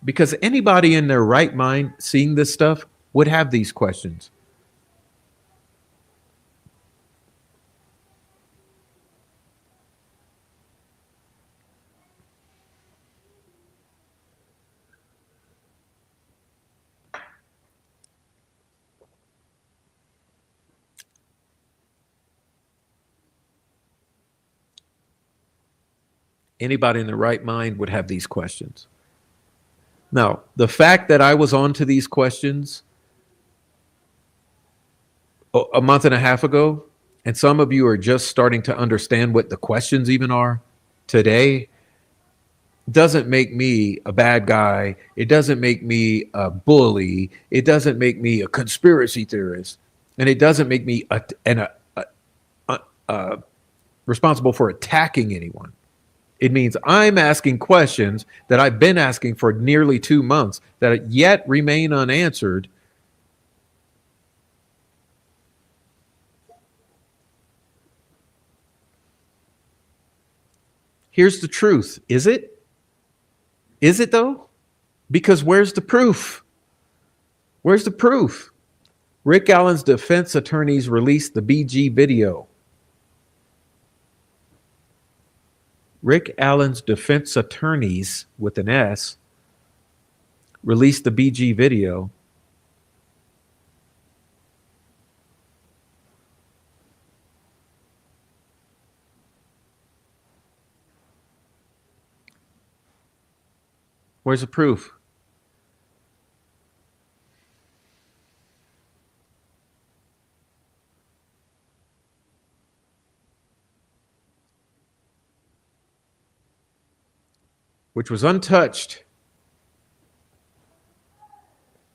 Because anybody in their right mind seeing this stuff would have these questions. Anybody in their right mind would have these questions. Now, the fact that I was on to these questions a month and a half ago, and some of you are just starting to understand what the questions even are today, doesn't make me a bad guy. It doesn't make me a bully. It doesn't make me a conspiracy theorist. And it doesn't make me responsible for attacking anyone. It means I'm asking questions that I've been asking for nearly 2 months that yet remain unanswered. Here's the truth. Is it? Is it though? Because where's the proof? Where's the proof? Rick Allen's defense attorneys released the BG video. Rick Allen's defense attorneys, with an S, released the BG video. Where's the proof? Which was untouched.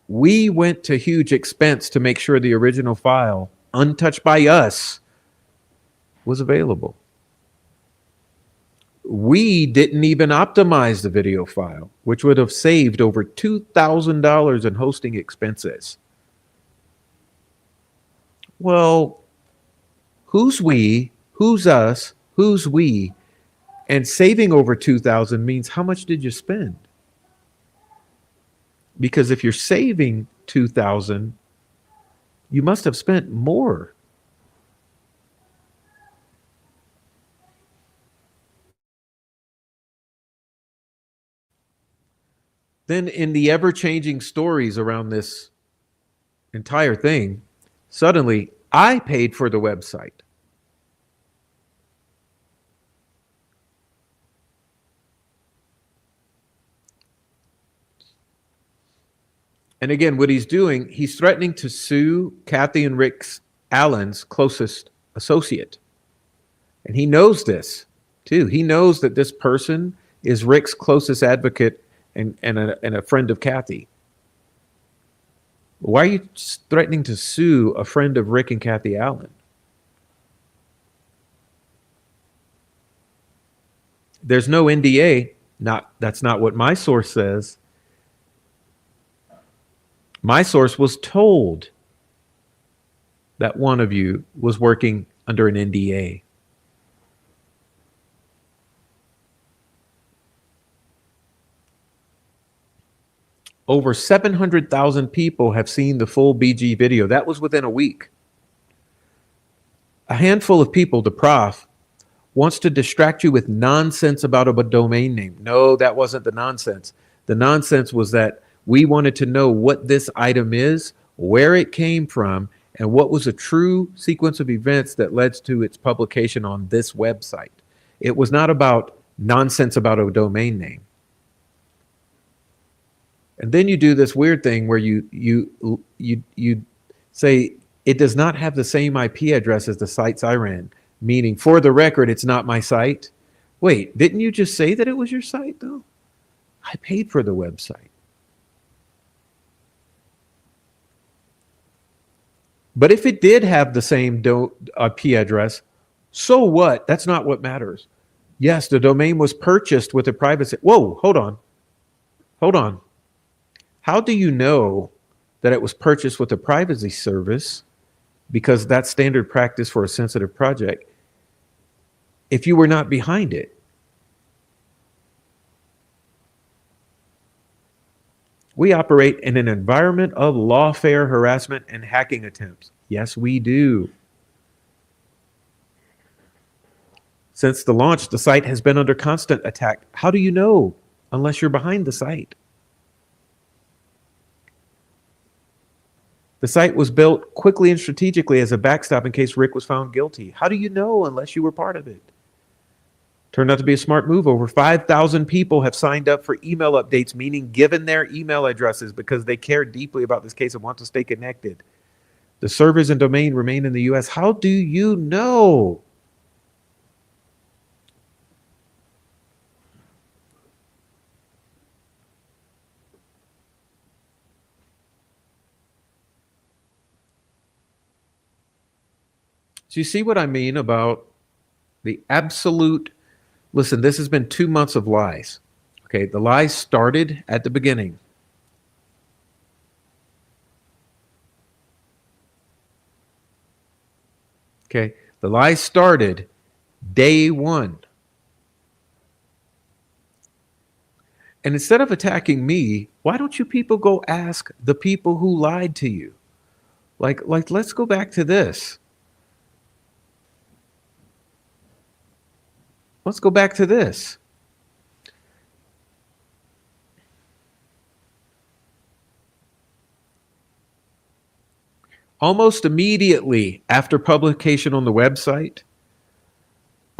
We went to huge expense to make sure the original file, untouched by us, was available. We didn't even optimize the video file, which would have saved over $2,000 in hosting expenses. Well, who's we? Who's us? Who's we? And saving over 2,000 means how much did you spend? Because if you're saving 2,000, you must have spent more. Then in the ever-changing stories around this entire thing, suddenly I paid for the website. And again, what he's doing, he's threatening to sue Kathy and Rick Allen's closest associate. And he knows this too. He knows that this person is Rick's closest advocate and a friend of Kathy. Why are you threatening to sue a friend of Rick and Kathy Allen? There's no NDA. That's not what my source says. My source was told that one of you was working under an NDA. Over 700,000 people have seen the full BG video. That was within a week. A handful of people, the prof, wants to distract you with nonsense about a domain name. No, that wasn't the nonsense. The nonsense was that we wanted to know what this item is, where it came from, and what was a true sequence of events that led to its publication on this website. It was not about nonsense about a domain name. And then you do this weird thing where you say it does not have the same IP address as the sites I ran, meaning for the record, it's not my site. Wait, didn't you just say that it was your site though? I paid for the website. But if it did have the same IP address, so what? That's not what matters. Yes, the domain was purchased with a privacy. Whoa, hold on. Hold on. How do you know that it was purchased with a privacy service? Because that's standard practice for a sensitive project. If you were not behind it. We operate in an environment of lawfare, harassment, and hacking attempts. Yes, we do. Since the launch, the site has been under constant attack. How do you know unless you're behind the site? The site was built quickly and strategically as a backstop in case Rick was found guilty. How do you know unless you were part of it? Turned out to be a smart move. Over 5,000 people have signed up for email updates, meaning given their email addresses because they care deeply about this case and want to stay connected. The servers and domain remain in the US. How do you know? So you see what I mean about the absolute. Listen, this has been 2 months of lies. Okay, the lies started at the beginning. Okay, the lies started day one. And instead of attacking me, why don't you people go ask the people who lied to you? Like let's go back to this. Let's go back to this. Almost immediately after publication on the website,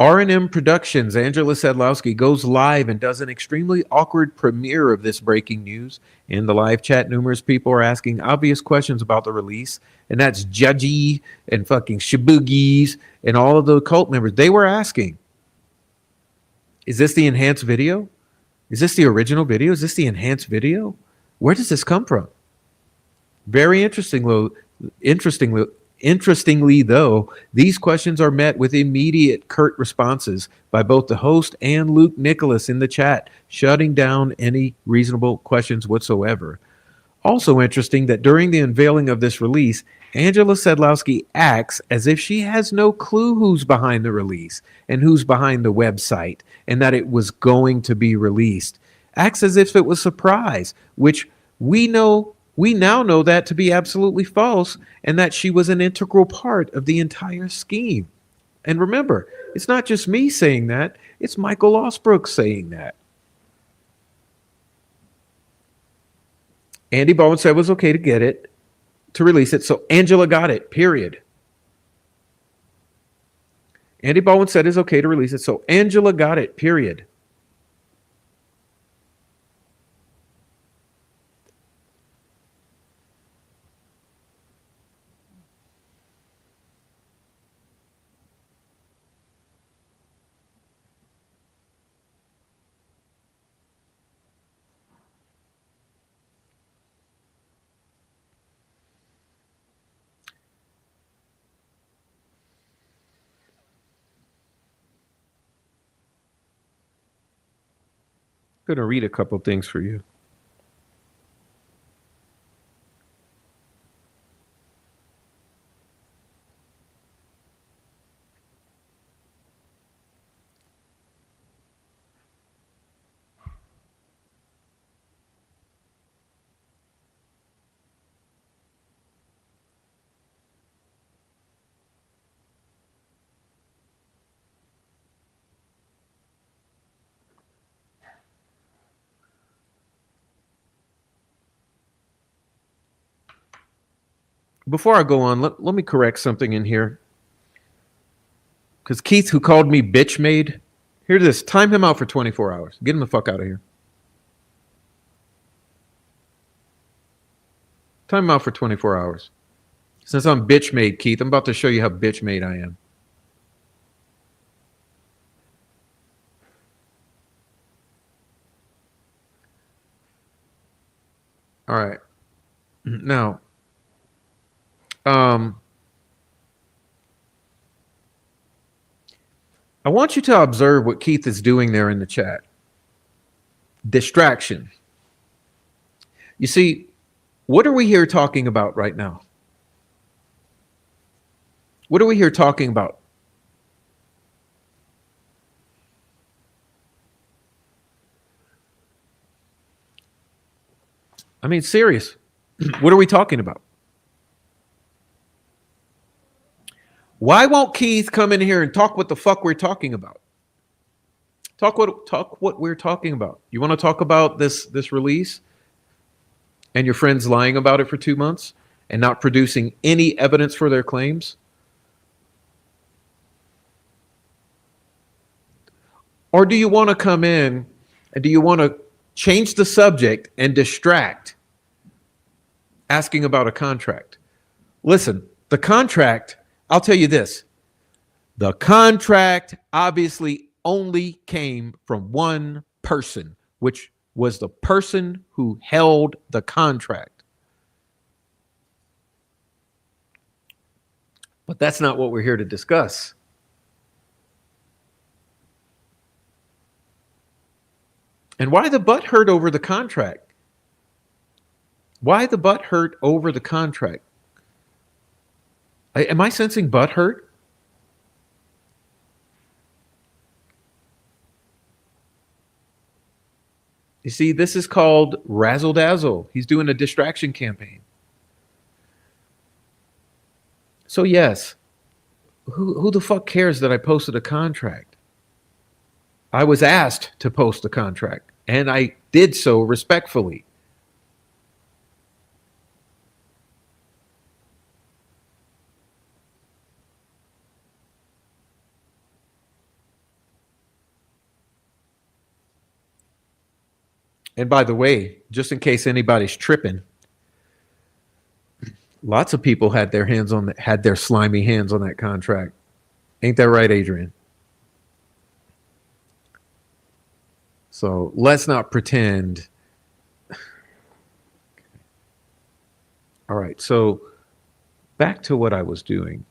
R&M Productions, Angela Sedlowski, goes live and does an extremely awkward premiere of this breaking news. In the live chat, numerous people are asking obvious questions about the release, and that's Judgy and fucking Shaboogies and all of the cult members. They were asking, is this the enhanced video? Is this the original video? Is this the enhanced video? Where does this come from? Very interestingly, though, these questions are met with immediate curt responses by both the host and Luke Nicholas in the chat, shutting down any reasonable questions whatsoever. Also interesting that during the unveiling of this release, Angela Sedlowski acts as if she has no clue who's behind the release and who's behind the website and that it was going to be released. Acts as if it was a surprise, which we now know that to be absolutely false and that she was an integral part of the entire scheme. And remember, it's not just me saying that, it's Michael Osbrook saying that. Andy Baldwin said it was okay to get it, to release it, so Angela got it, period. Andy Baldwin said it's okay to release it, so Angela got it, period. I'm going to read a couple things for you. Before I go on, let me correct something in here. Because Keith, who called me bitch made, hear this, time him out for 24 hours. Get him the fuck out of here. Time him out for 24 hours. Since I'm bitch made, Keith, I'm about to show you how bitch made I am. All right. Now, I want you to observe what Keith is doing there in the chat. Distraction. You see, what are we here talking about right now? What are we here talking about? I mean, serious. What are we talking about? Why won't Keith come in here and talk what the fuck we're talking about? Talk what we're talking about. You want to talk about this release and your friends lying about it for 2 months and not producing any evidence for their claims? Or do you want to come in and do you want to change the subject and distract, asking about a contract? Listen, the contract, I'll tell you this. The contract obviously only came from one person, which was the person who held the contract. But that's not what we're here to discuss. And why the butt hurt over the contract? Why the butt hurt over the contract? Am I sensing butt hurt? You see, this is called Razzle-dazzle. He's doing a distraction campaign. So yes, who the fuck cares that I posted a contract? I was asked to post a contract, and I did so respectfully. And by the way, just in case anybody's tripping, lots of people had their slimy hands on that contract. Ain't that right, Adrian? So let's not pretend. All right, so back to what I was doing.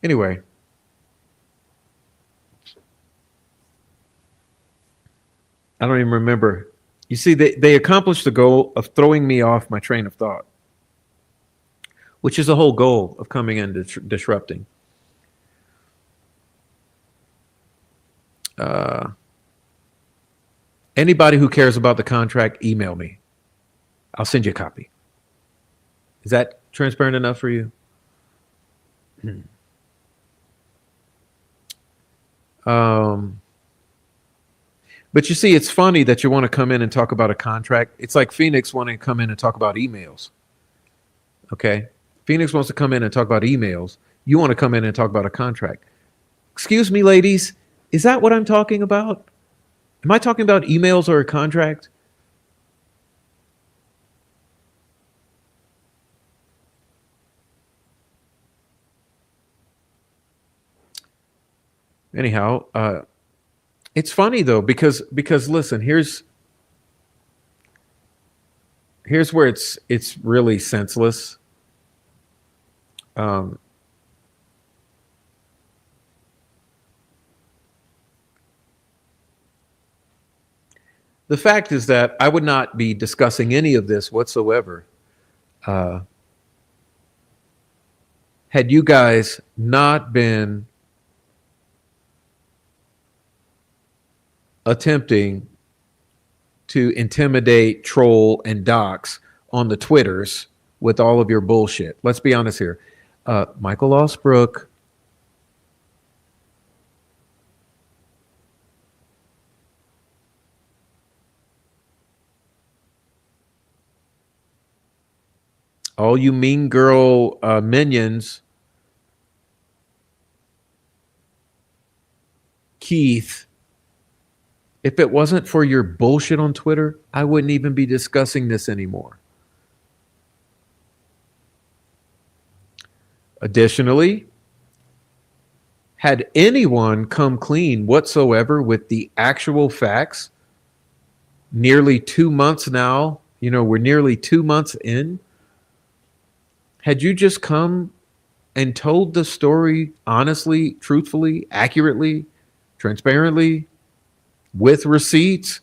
Anyway, I don't even remember You see, they accomplished the goal of throwing me off my train of thought, which is the whole goal of coming in disrupting. Uh, Anybody who cares about the contract, email me. I'll send you a copy. Is that transparent enough for you? Um, but you see, it's funny that you want to come in and talk about a contract. It's like Phoenix wanting to come in and talk about emails. Okay. Phoenix wants to come in and talk about emails. You want to come in and talk about a contract. Excuse me, ladies. Is that what I'm talking about? Am I talking about emails or a contract? Anyhow, it's funny though because listen, here's where it's really senseless. Um, the fact is that I would not be discussing any of this whatsoever uh, had you guys not been attempting to intimidate, troll, and dox on the Twitters with all of your bullshit. Let's be honest here. Michael Osbrook, all you mean girl minions, Keith, if it wasn't for your bullshit on Twitter, I wouldn't even be discussing this anymore. Additionally, had anyone come clean whatsoever with the actual facts, nearly 2 months now, we're nearly 2 months in. Had you just come and told the story honestly, truthfully, accurately, transparently, with receipts?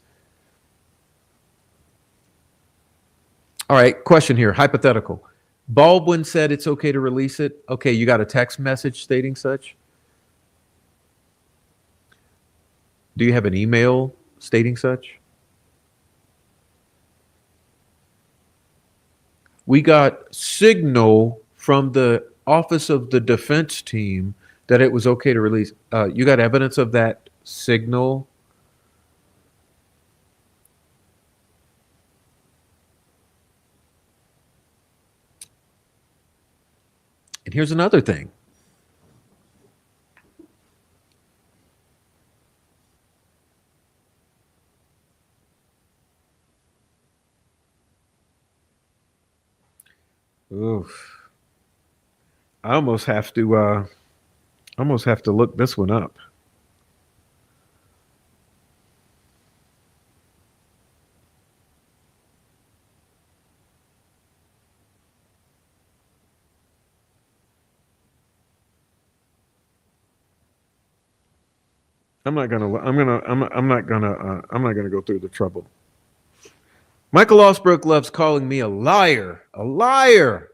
All right, question here, hypothetical. Baldwin said it's okay to release it. Okay, you got a text message stating such? Do you have an email stating such? We got signal from the Office of the Defense Team that it was okay to release. You got evidence of that signal? And here's another thing. Oof. I almost have to look this one up. I'm not gonna go through the trouble. Michael Osbrook loves calling me a liar. A liar.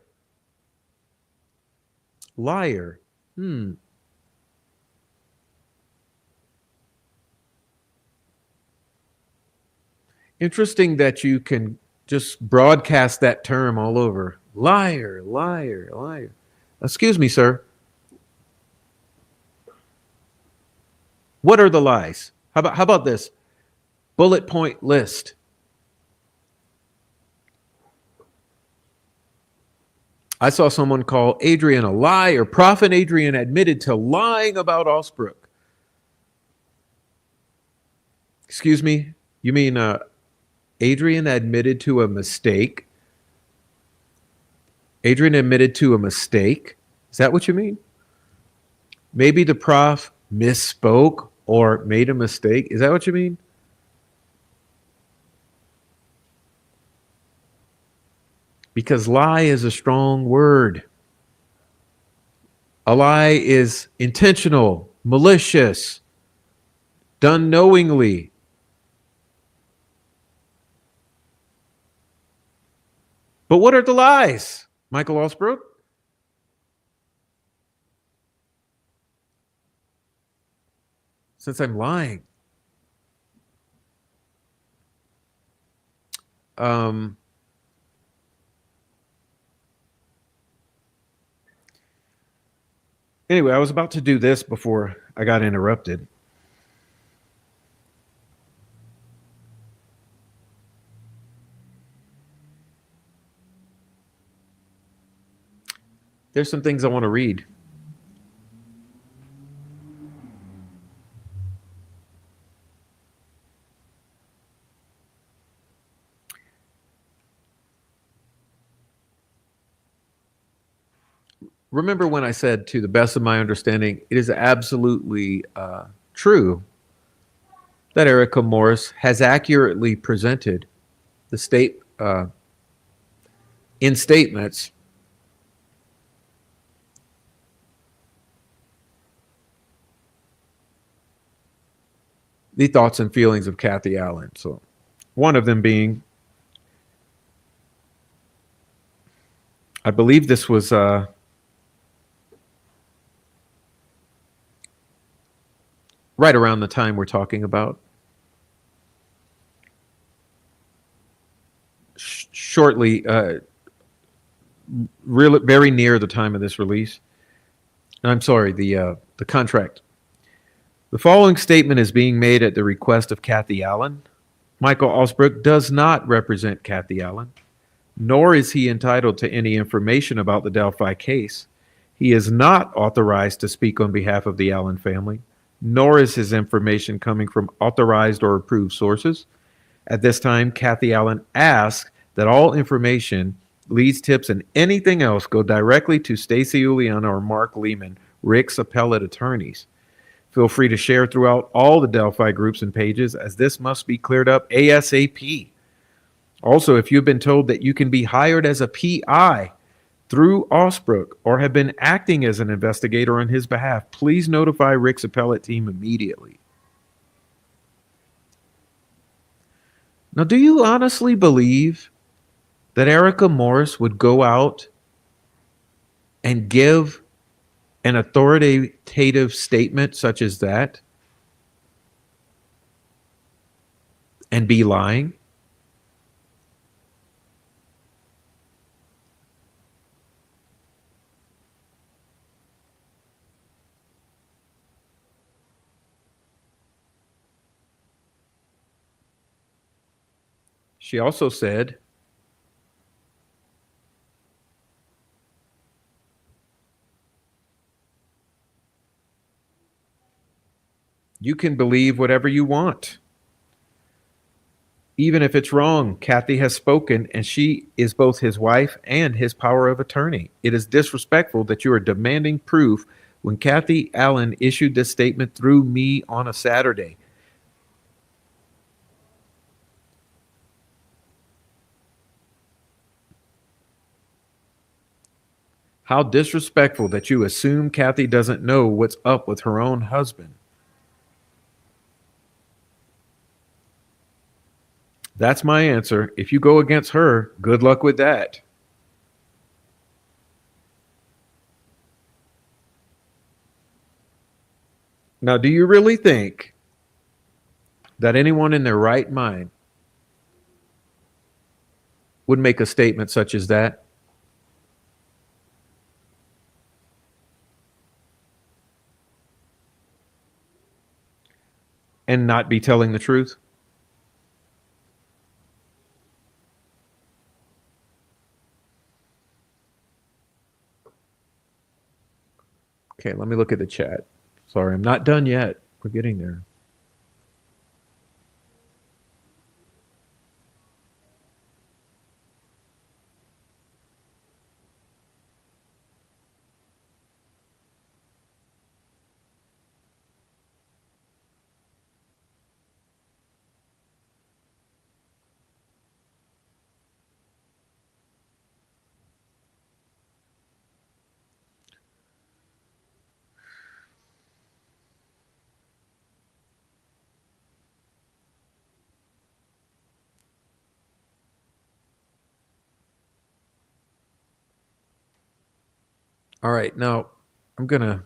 Liar. Interesting that you can just broadcast that term all over. Liar, liar, liar. Excuse me, sir. What are the lies? How about this? Bullet point list. I saw someone call Adrian a liar. Prophet Adrian admitted to lying about Osbrook. Excuse me? You mean Adrian admitted to a mistake? Adrian admitted to a mistake? Is that what you mean? Maybe the prof misspoke or made a mistake. Is that what you mean? Because lie is a strong word. A lie is intentional, malicious, done knowingly. But what are the lies, Michael Osbrook? Since I'm lying. Um, anyway, I was about to do this before I got interrupted. There's some things I want to read. Remember when I said, to the best of my understanding, it is absolutely true that Erica Morris has accurately presented the state in statements the thoughts and feelings of Kathy Allen. So, one of them being, I believe this was right around the time we're talking about, shortly, really very near the time of this release. I'm sorry, the contract. The following statement is being made at the request of Kathy Allen. Michael Osbrook does not represent Kathy Allen, nor is he entitled to any information about the Delphi case. He is not authorized to speak on behalf of the Allen family, nor is his information coming from authorized or approved sources. At this time, Kathy Allen asks that all information, leads, tips, and anything else go directly to Stacy Uliana or Mark Lehman, Rick's appellate attorneys. Feel free to share throughout all the Delphi groups and pages, as this must be cleared up ASAP. Also, if you've been told that you can be hired as a PI through Osbrook or have been acting as an investigator on his behalf, please notify Rick's appellate team immediately. Now, do you honestly believe that Erica Morris would go out and give an authoritative statement such as that and be lying? She also said, you can believe whatever you want, even if it's wrong. Kathy has spoken, and she is both his wife and his power of attorney. It is disrespectful that you are demanding proof when Kathy Allen issued this statement through me on a Saturday. How disrespectful that you assume Kathy doesn't know what's up with her own husband. That's my answer. If you go against her, good luck with that. Now, do you really think that anyone in their right mind would make a statement such as that? And not be telling the truth? Okay, let me look at the chat. Sorry, I'm not done yet. We're getting there. All right, now I'm gonna.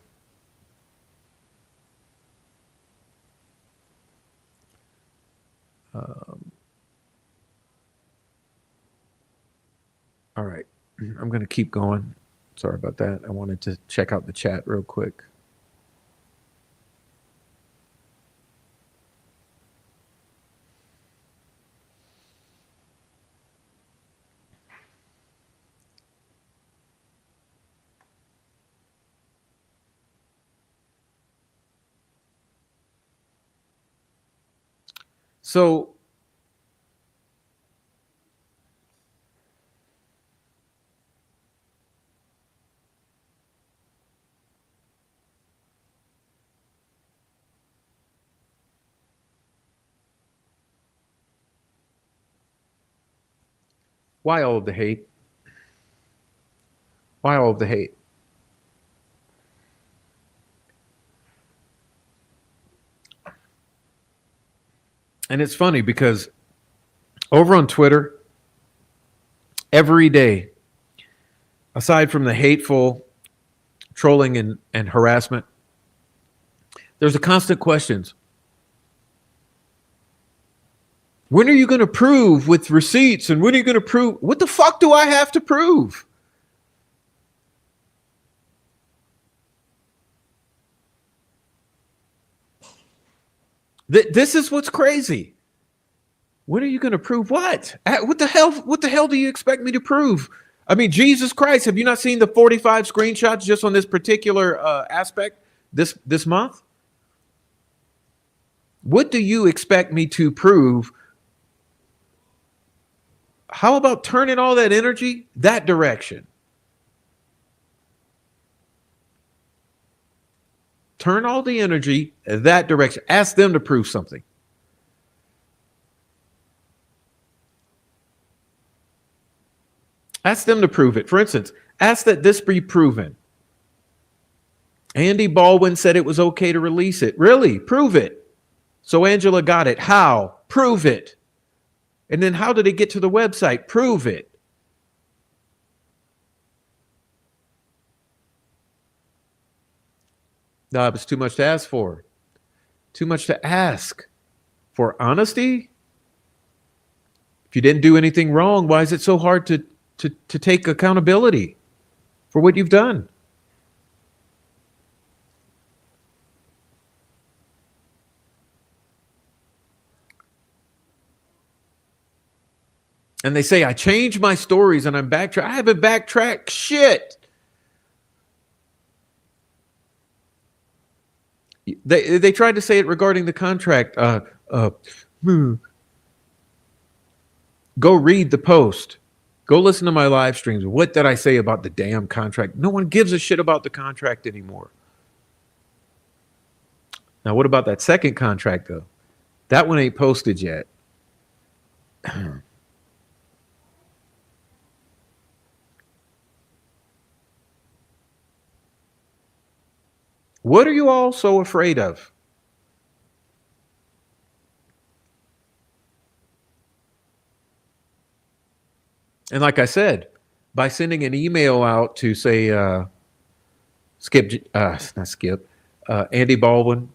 All right, I'm gonna keep going. Sorry about that. I wanted to check out the chat real quick. So why all of the hate? Why all of the hate? And it's funny because over on Twitter, every day, aside from the hateful trolling and harassment, there's a constant questions. When are you going to prove with receipts? And when are you going to prove? What the fuck do I have to prove? This is what's crazy. When are you going to prove what? What the hell? What the hell do you expect me to prove? I mean, Jesus Christ! Have you not seen the 45 screenshots just on this particular aspect this month? What do you expect me to prove? How about turning all that energy that direction? Turn all the energy that direction. Ask them to prove something. Ask them to prove it. For instance, ask that this be proven. Andy Baldwin said it was okay to release it. Really? Prove it. So Angela got it. How? Prove it. And then how did it get to the website? Prove it. No, it was too much to ask for. Too much to ask for honesty. If you didn't do anything wrong, why is it so hard to take accountability for what you've done? And they say, I changed my stories and I'm backtrack. I haven't backtracked shit. They tried to say it regarding the contract. Go read the post. Go listen to my live streams. What did I say about the damn contract? No one gives a shit about the contract anymore. Now, what about that second contract, though? That one ain't posted yet. What are you all so afraid of? And like I said, by sending an email out to say Andy Baldwin,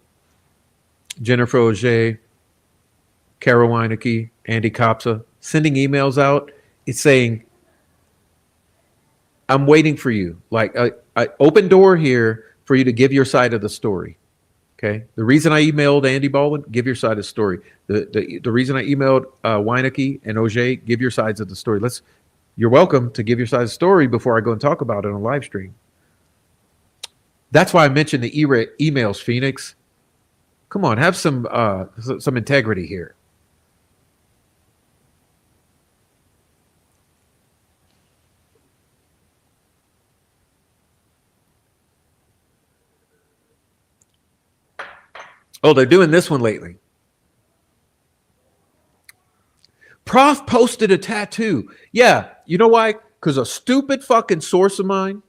Jennifer Auger, Carol Weineke, Andy Kopsa, sending emails out, it's saying, I'm waiting for you. Like I open door here for you to give your side of the story. Okay. The reason I emailed Andy Baldwin, give your side of the story. The reason I emailed Weineke and Auger, give your sides of the story. You're welcome to give your side of the story before I go and talk about it on live stream. That's why I mentioned the emails, Phoenix. Come on, have some integrity here. Oh, they're doing this one lately. Prof posted a tattoo. Yeah, you know why? Because a stupid fucking source of mine,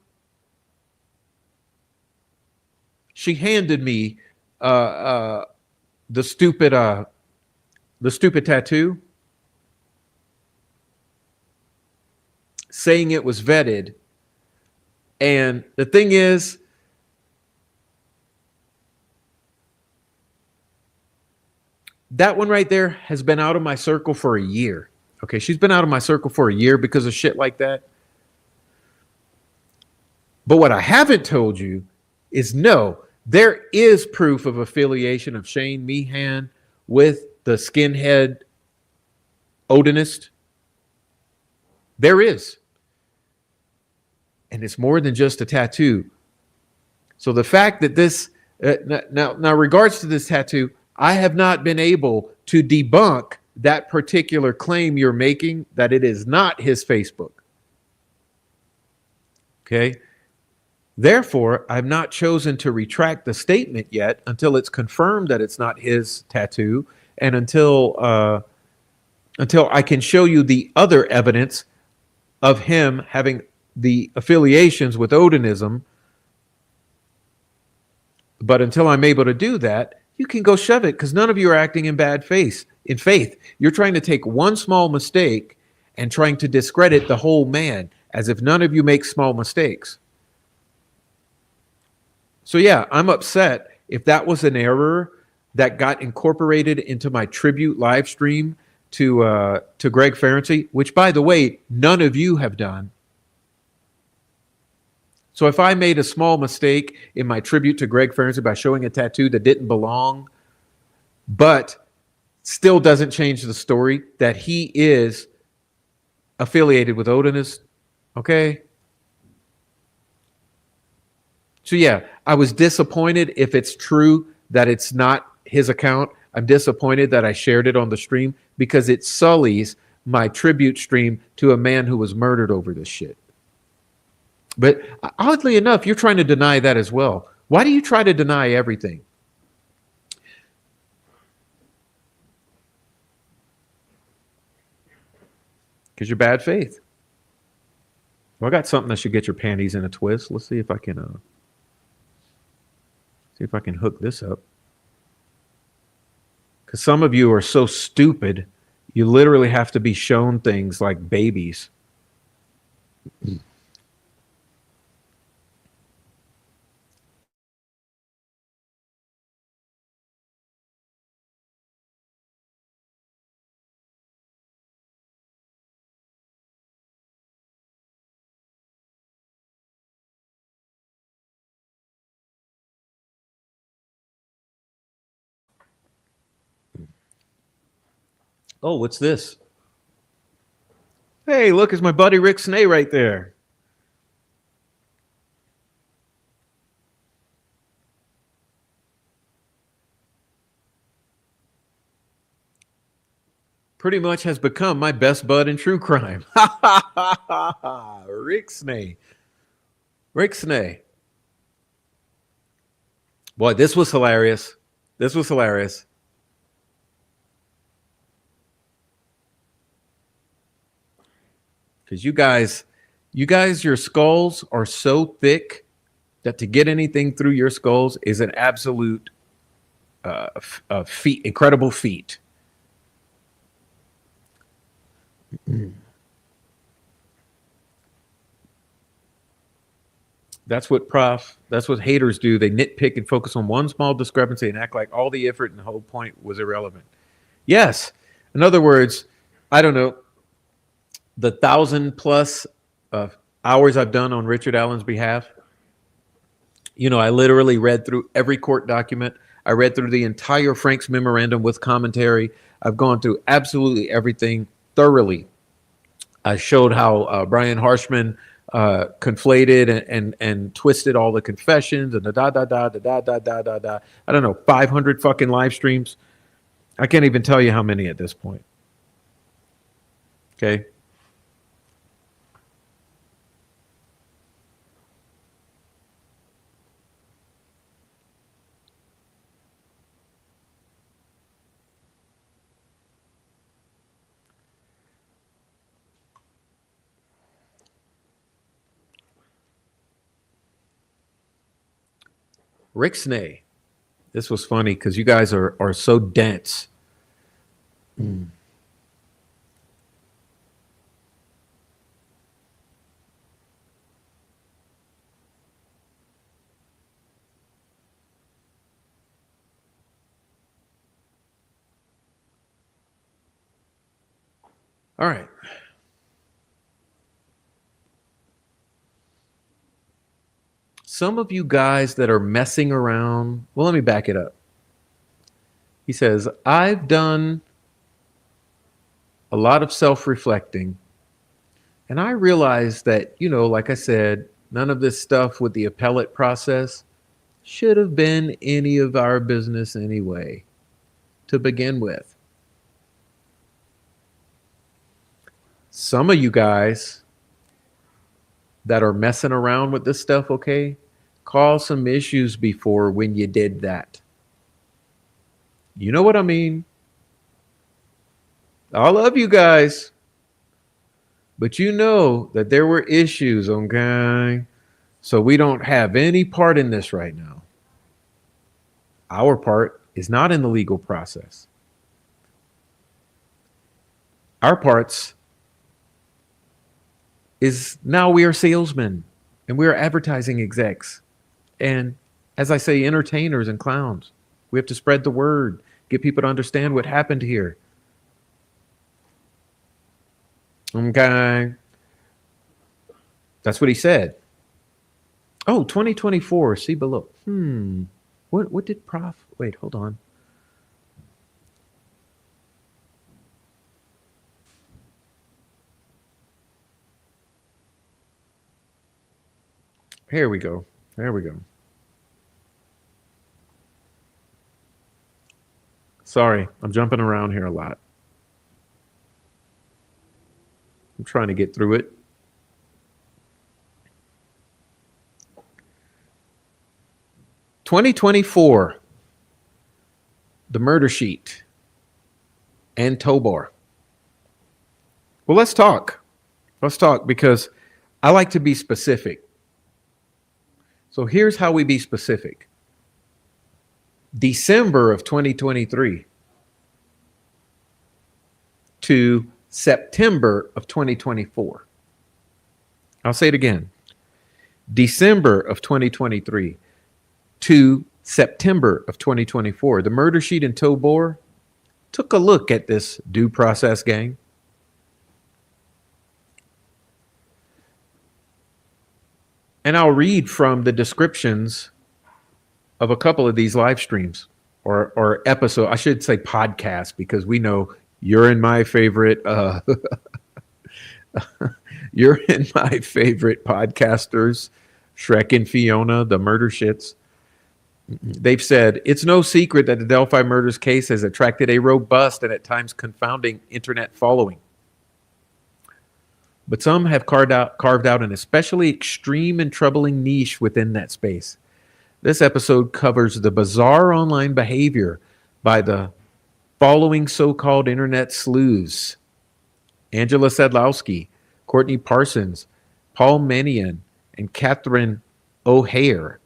she handed me the stupid tattoo, saying it was vetted, And the thing is, that one right there has been out of my circle for a year. Okay, she's been out of my circle for a year because of shit like that. But what I haven't told you is no, there is proof of affiliation of Shane Meehan with the skinhead Odinist. There is. And it's more than just a tattoo. So the fact that this, now, regards to this tattoo, I have not been able to debunk that particular claim you're making that it is not his Facebook. Okay. Therefore, I've not chosen to retract the statement yet until it's confirmed that it's not his tattoo, and until I can show you the other evidence of him having the affiliations with Odinism. But until I'm able to do that, you can go shove it, because none of you are acting in bad faith. You're trying to take one small mistake and trying to discredit the whole man, as if none of you make small mistakes. So yeah, I'm upset if that was an error that got incorporated into my tribute live stream to Greg Ferenczi, which, by the way, none of you have done. So if I made a small mistake in my tribute to Greg Ferenczi by showing a tattoo that didn't belong, but still doesn't change the story that he is affiliated with Odinist, okay? So yeah, I was disappointed if it's true that it's not his account. I'm disappointed that I shared it on the stream because it sullies my tribute stream to a man who was murdered over this shit. But oddly enough, you're trying to deny that as well. Why do you try to deny everything? Because you're bad faith. Well, I got something that should get your panties in a twist. Let's see if I can hook this up. Because some of you are so stupid, you literally have to be shown things like babies. Oh, what's this? Hey, look, it's my buddy Rick Snay right there. Pretty much has become my best bud in true crime. Rick Snay. Rick Snay. Boy, this was hilarious. This was hilarious. Because you guys, your skulls are so thick that to get anything through your skulls is an absolute feat, incredible feat. That's what haters do. They nitpick and focus on one small discrepancy and act like all the effort and the whole point was irrelevant. Yes. In other words, I don't know, the 1,000+ hours I've done on Richard Allen's behalf. You know, I literally read through every court document. I read through the entire Frank's memorandum with commentary. I've gone through absolutely everything thoroughly. I showed how Brian Harshman conflated and twisted all the confessions and the da. I don't know, 500 fucking live streams. I can't even tell you how many at this point. Okay. Rick Snay. This was funny because you guys are so dense. All right. Some of you guys that are messing around, well, let me back it up. He says, I've done a lot of self reflecting, and I realized that, like I said, none of this stuff with the appellate process should have been any of our business anyway, to begin with. Some of you guys that are messing around with this stuff, okay, caused some issues before when you did that. You know what I mean? I love you guys, but you know that there were issues, okay? So we don't have any part in this right now. Our part is not in the legal process. Our parts is now we are salesmen and we are advertising execs. And as I say, entertainers and clowns. We have to spread the word, get people to understand what happened here. Okay. That's what he said. Oh, 2024. See below. What did Prof? Wait, hold on. Here we go. There we go. Sorry, I'm jumping around here a lot. I'm trying to get through it. "2024, the murder sheet, and Tobar." Well, let's talk. Let's talk because I like to be specific. So here's how we be specific. December of 2023 to September of 2024. I'll say it again. December of 2023 to September of 2024. The murder sheet in Tobar took a look at this due process gang. And I'll read from the descriptions of a couple of these live streams or episode. I should say podcast, because we know you're in my favorite you're in my favorite podcasters, Shrek and Fiona, the murder shits. They've said it's no secret that the Delphi murders case has attracted a robust and at times confounding internet following. But some have carved out an especially extreme and troubling niche within that space. This episode covers the bizarre online behavior by the following so-called internet sleuths: Angela Sadlowski, Courtney Parsons, Paul Manion, and Catherine O'Hare.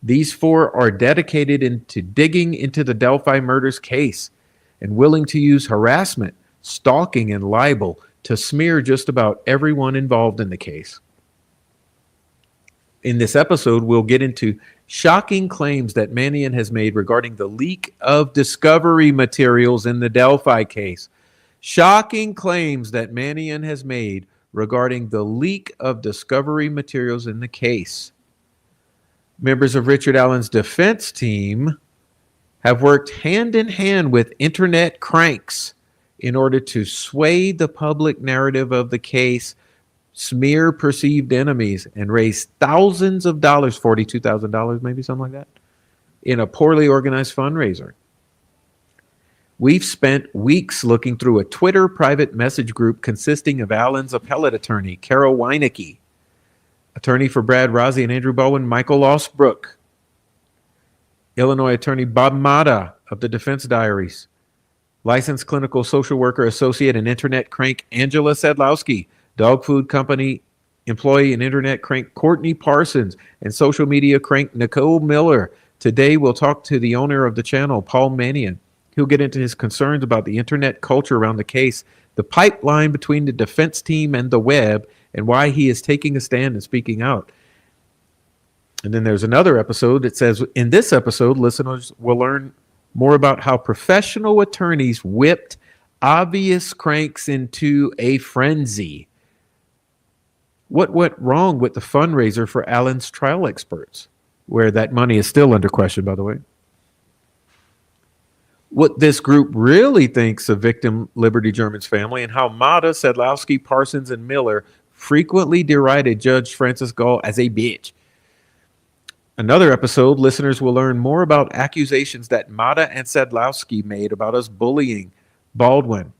These four are dedicated into digging into the Delphi murders case and willing to use harassment, stalking, and libel to smear just about everyone involved in the case. In this episode, we'll get into shocking claims that Manion has made regarding the leak of discovery materials in the Delphi case. Shocking claims that Manion has made regarding the leak of discovery materials in the case. Members of Richard Allen's defense team have worked hand in hand with internet cranks in order to sway the public narrative of the case, smear perceived enemies, and raise thousands of dollars, $42,000, maybe something like that, in a poorly organized fundraiser. We've spent weeks looking through a Twitter private message group consisting of Allen's appellate attorney, Carol Weinicke, attorney for Brad Rozzi and Andrew Bowen, Michael Osbrook, Illinois attorney Bob Mata of the Defense Diaries, licensed clinical social worker associate and internet crank Angela Sadlowski, dog food company employee and internet crank Courtney Parsons, and social media crank Nicole Miller. Today, we'll talk to the owner of the channel, Paul Manion. He'll get into his concerns about the internet culture around the case, the pipeline between the defense team and the web, and why he is taking a stand and speaking out. And then there's another episode that says, in this episode, listeners will learn more about how professional attorneys whipped obvious cranks into a frenzy. What went wrong with the fundraiser for Allen's trial experts, where that money is still under question, by the way? What this group really thinks of victim Liberty German's family, and how Mata, Sedlowski, Parsons, and Miller frequently derided Judge Francis Gall as a bitch. Another episode, listeners will learn more about accusations that Mata and Sedlowski made about us bullying Baldwin,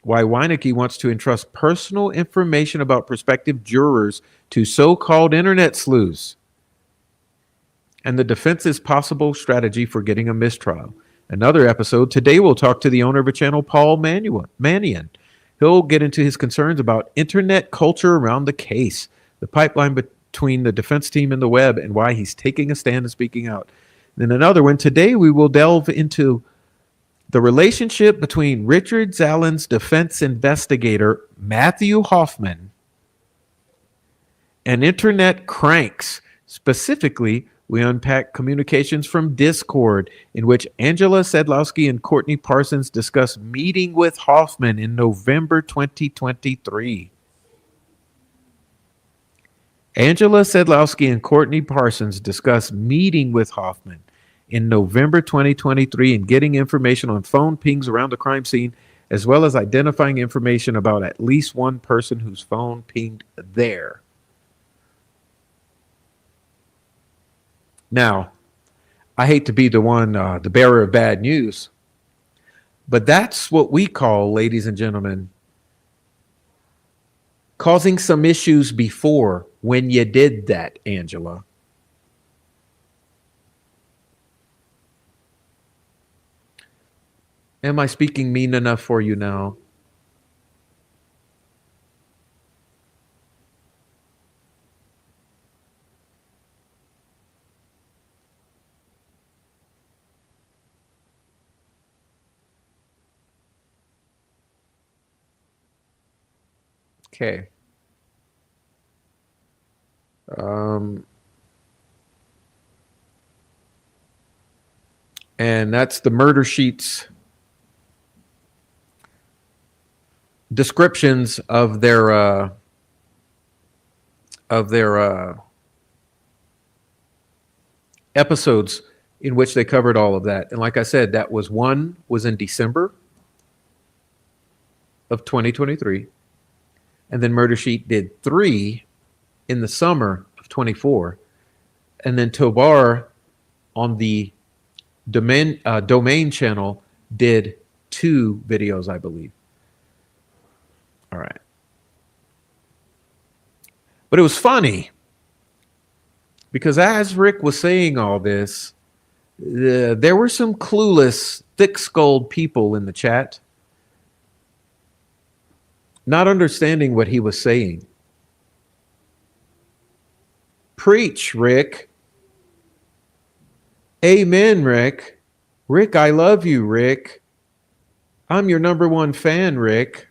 why Weinecke wants to entrust personal information about prospective jurors to so-called internet sleuths, and the defense's possible strategy for getting a mistrial. Another episode, today we'll talk to the owner of a channel, Paul Manion. He'll get into his concerns about internet culture around the case, the pipeline between the defense team and the web, and why he's taking a stand and speaking out. Then another one, today we will delve into the relationship between Richard Allen's defense investigator, Matthew Hoffman, and internet cranks. Specifically, we unpack communications from Discord in which Angela Sedlowski and Courtney Parsons discuss meeting with Hoffman in November 2023. Angela Sedlowski and Courtney Parsons discuss meeting with Hoffman in November 2023 and getting information on phone pings around the crime scene, as well as identifying information about at least one person whose phone pinged there. Now, I hate to be the bearer of bad news, but that's what we call, ladies and gentlemen, causing some issues before when you did that, Angela. Am I speaking mean enough for you now? Okay. And that's the murder sheets descriptions of their episodes in which they covered all of that. And like I said, that was one was in December of 2023, and then Murder Sheet did 3 in the summer of 24, and then Tobar on the domain channel did 2 videos, I believe. All right. But it was funny because as Rick was saying all this, there were some clueless, thick-skulled people in the chat not understanding what he was saying. Preach, Rick. Amen, Rick. Rick, I love you, Rick. I'm your number one fan, Rick.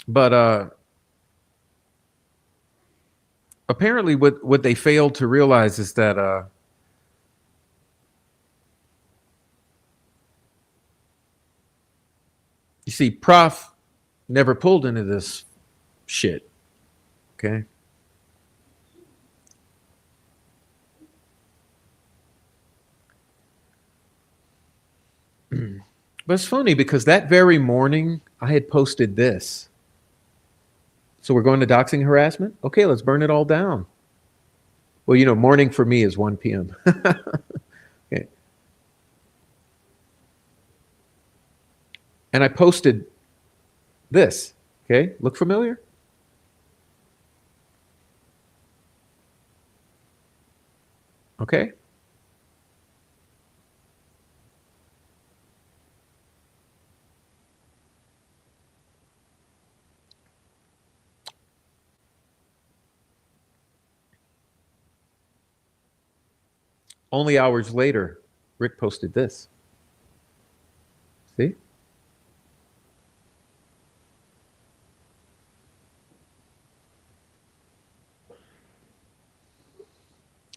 But apparently what they failed to realize is that you see, Prof never pulled into this shit. Okay. But it's funny because that very morning I had posted this. So we're going to doxing harassment? Okay, let's burn it all down. Well, you know, morning for me is 1 p.m. Okay. And I posted this. Okay, look familiar? Okay. Only hours later, Rick posted this. See?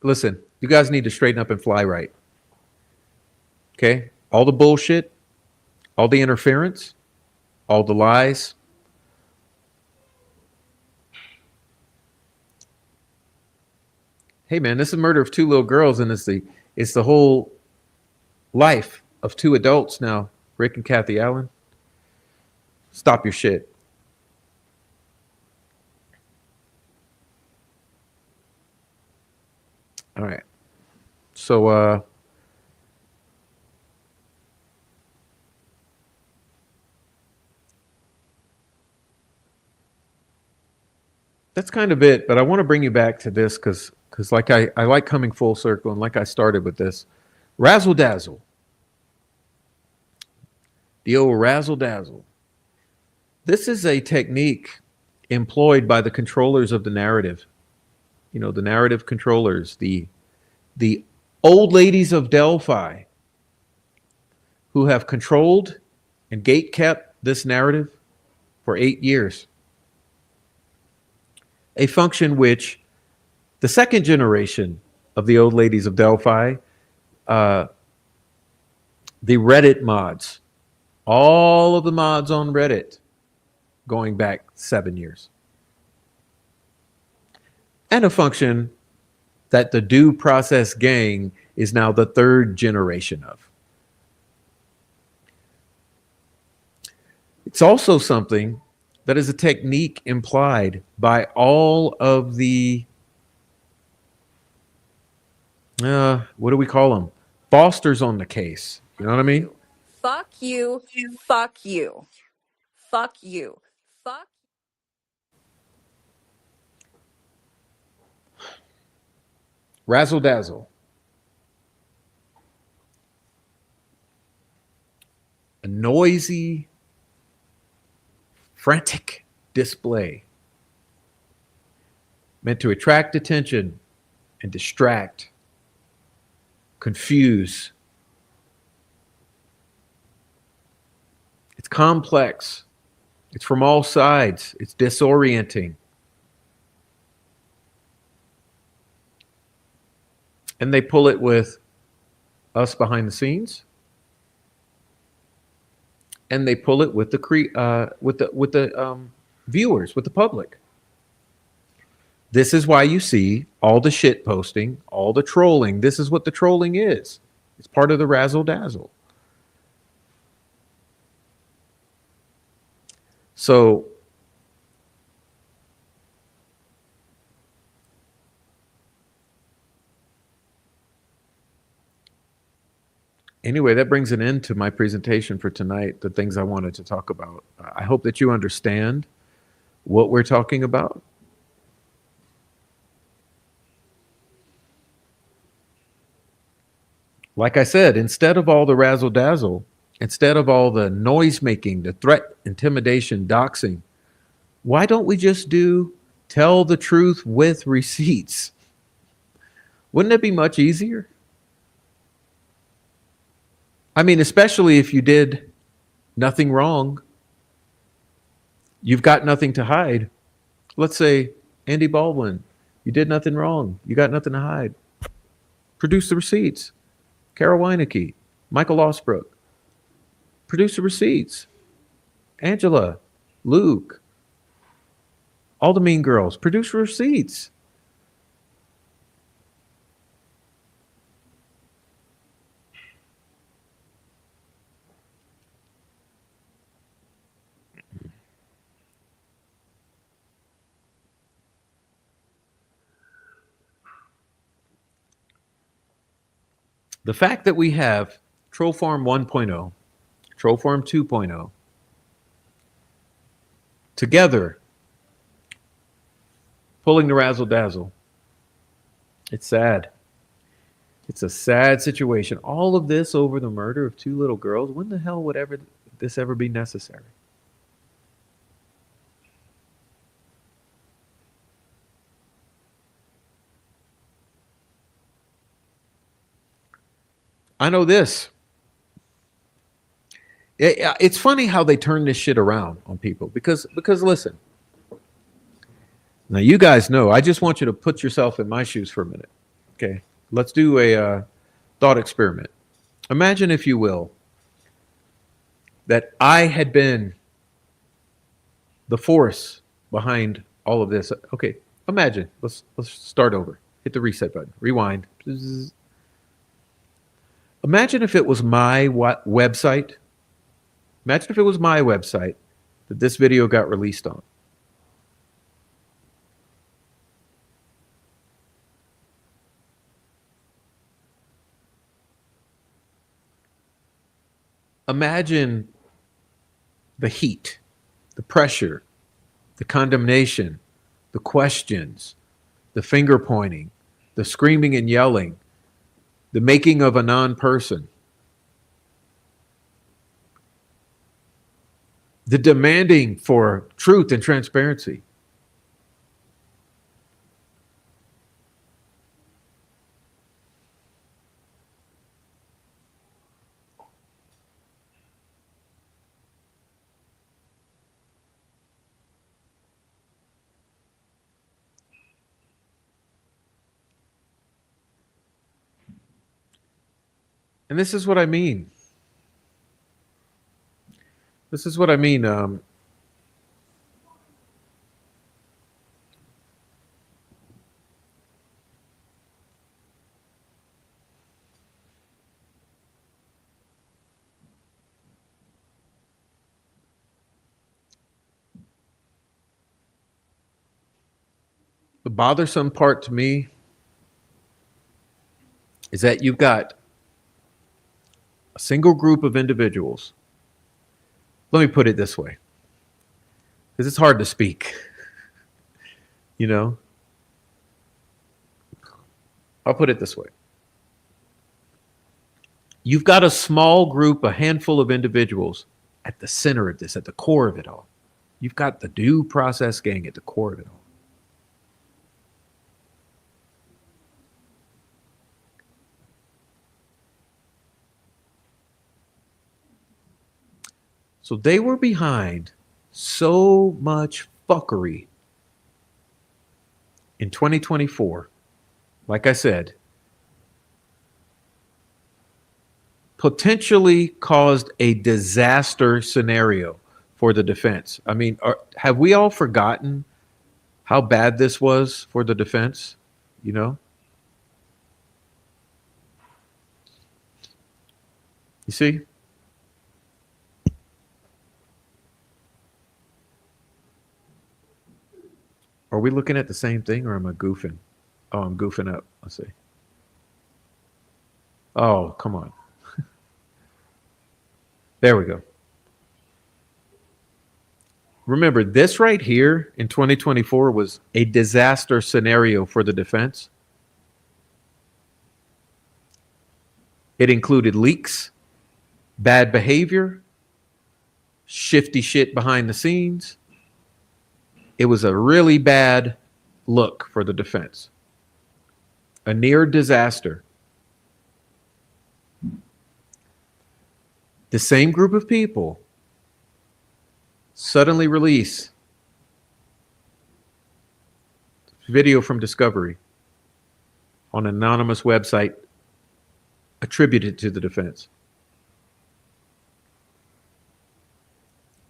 listen, you guys need to straighten up and fly right. Okay? All the bullshit, all the interference, all the lies. Hey man, this is a murder of two little girls, and it's the whole life of two adults now, Rick and Kathy Allen. Stop your shit. All right. So that's kind of it, but I want to bring you back to this because like I like coming full circle, and like I started with this. Razzle-dazzle. The old razzle-dazzle. This is a technique employed by the controllers of the narrative. You know, the narrative controllers, the old ladies of Delphi who have controlled and gate kept this narrative for 8 years. A function which the second generation of the old ladies of Delphi, the Reddit mods, all of the mods on Reddit going back 7 years. And a function that the due process gang is now the third generation of. It's also something that is a technique implied by all of the, what do we call them? Fosters on the case. You know what I mean? Fuck you. Fuck you. Fuck you. Fuck. Razzle-dazzle. A noisy, frantic display meant to attract attention and distract, confuse. It's complex. It's from all sides. It's disorienting. And they pull it with us behind the scenes, and they pull it with the viewers, with the public. This is why you see all the shit posting, all the trolling. This is what the trolling is. It's part of the razzle-dazzle. So anyway, that brings an end to my presentation for tonight, the things I wanted to talk about. I hope that you understand what we're talking about. Like I said, instead of all the razzle-dazzle, instead of all the noise making, the threat, intimidation, doxing, why don't we just do tell the truth with receipts? Wouldn't it be much easier? I mean, especially if you did nothing wrong, you've got nothing to hide. Let's say, Andy Baldwin, you did nothing wrong. You got nothing to hide. Produce the receipts. Carol Weinecke, Michael Osbrook, produce the receipts. Angela, Luke, all the mean girls, produce receipts. The fact that we have Troll Farm 1.0, Troll Farm 2.0, together, pulling the razzle-dazzle, it's sad. It's a sad situation. All of this over the murder of two little girls. When the hell would this ever be necessary? I know this. It's funny how they turn this shit around on people because listen. Now you guys know, I just want you to put yourself in my shoes for a minute. Okay, let's do a thought experiment. Imagine, if you will, that I had been the force behind all of this. Okay, imagine. Let's start over. Hit the reset button. Rewind. Imagine if it was my website. Imagine if it was my website that this video got released on. Imagine the heat, the pressure, the condemnation, the questions, the finger pointing, the screaming and yelling, the making of a non person, the demanding for truth and transparency. And this is what I mean. This is what I mean. The bothersome part to me is that you've got a single group of individuals. Let me put it this way, because it's hard to speak. You know, I'll put it this way. You've got a small group, a handful of individuals at the center of this, at the core of it all. You've got the due process gang at the core of it all. So they were behind so much fuckery in 2024. Like I said, potentially caused a disaster scenario for the defense. I mean, have we all forgotten how bad this was for the defense? You know? You see? Are we looking at the same thing or am I goofing? Oh, I'm goofing up. Let's see. Oh, come on. There we go. Remember, this right here in 2024 was a disaster scenario for the defense. It included leaks, bad behavior, shifty shit behind the scenes. It was a really bad look for the defense. A near disaster. The same group of people suddenly release video from Discovery on an anonymous website attributed to the defense.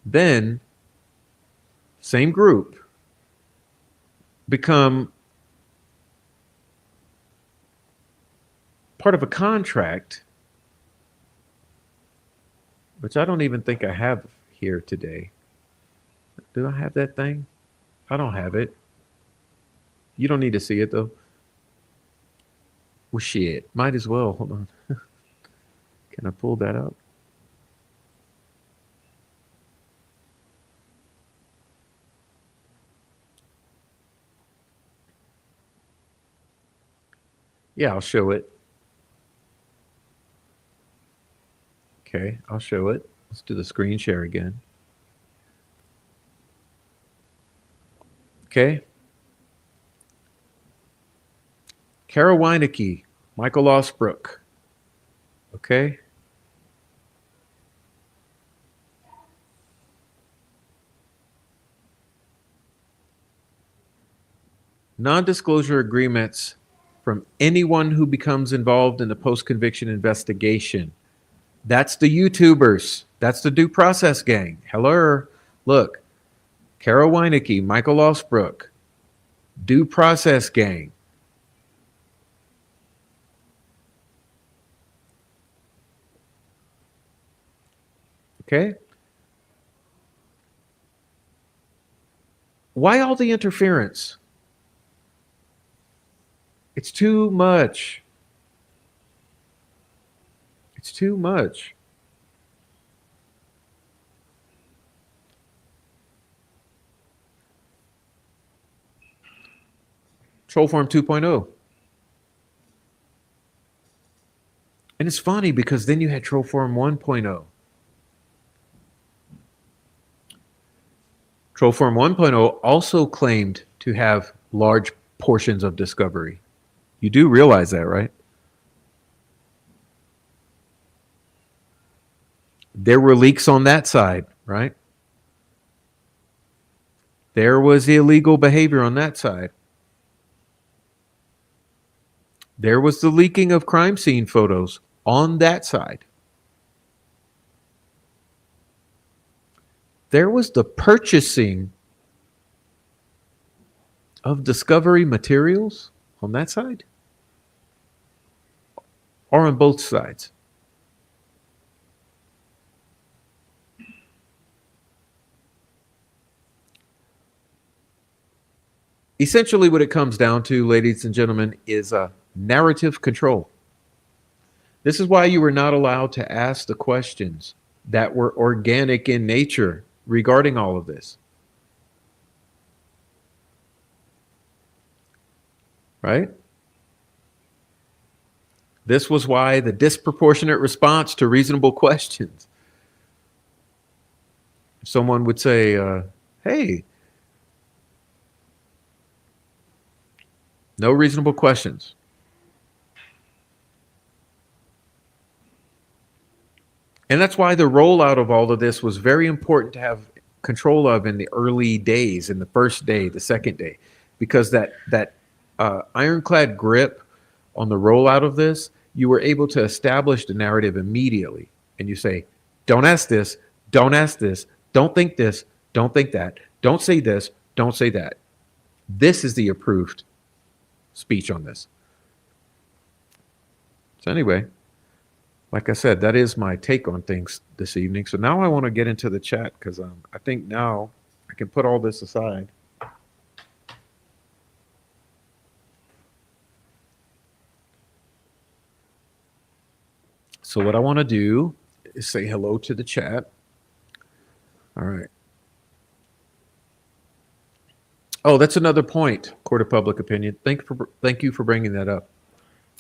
Then, same group become part of a contract, which I don't even think I have here today. Do I have that thing? I don't have it. You don't need to see it though. Well, shit. Might as well. Hold on. Can I pull that up? Yeah, I'll show it. Okay, I'll show it. Let's do the screen share again. Okay. Kara Weinecke, Michael Osbrook. Okay. Non-disclosure agreements from anyone who becomes involved in the post-conviction investigation. That's the YouTubers. That's the due process gang. Hello. Look, Carol Weinecke, Michael Losbrook, due process gang. Okay? Why all the interference? It's too much. It's too much. Trollform 2.0. And it's funny because then you had Trollform 1.0. Trollform 1.0 also claimed to have large portions of discovery. You do realize that, right? There were leaks on that side, right? There was illegal behavior on that side. There was the leaking of crime scene photos on that side. There was the purchasing of discovery materials on that side, or on both sides. Essentially, what it comes down to, ladies and gentlemen, is narrative control. This is why you were not allowed to ask the questions that were organic in nature regarding all of this. Right? This was why the disproportionate response to reasonable questions. Someone would say, hey, no reasonable questions. And that's why the rollout of all of this was very important to have control of in the early days, in the first day, the second day, because that ironclad grip on the rollout of this, you were able to establish the narrative immediately. And you say, don't ask this, don't ask this, don't think this, don't think that, don't say this, don't say that. This is the approved speech on this. So anyway, like I said, that is my take on things this evening. So now I want to get into the chat because I think now I can put all this aside. So what I want to do is say hello to the chat. All right. Oh, that's another point, Court of Public Opinion. Thank you for bringing that up.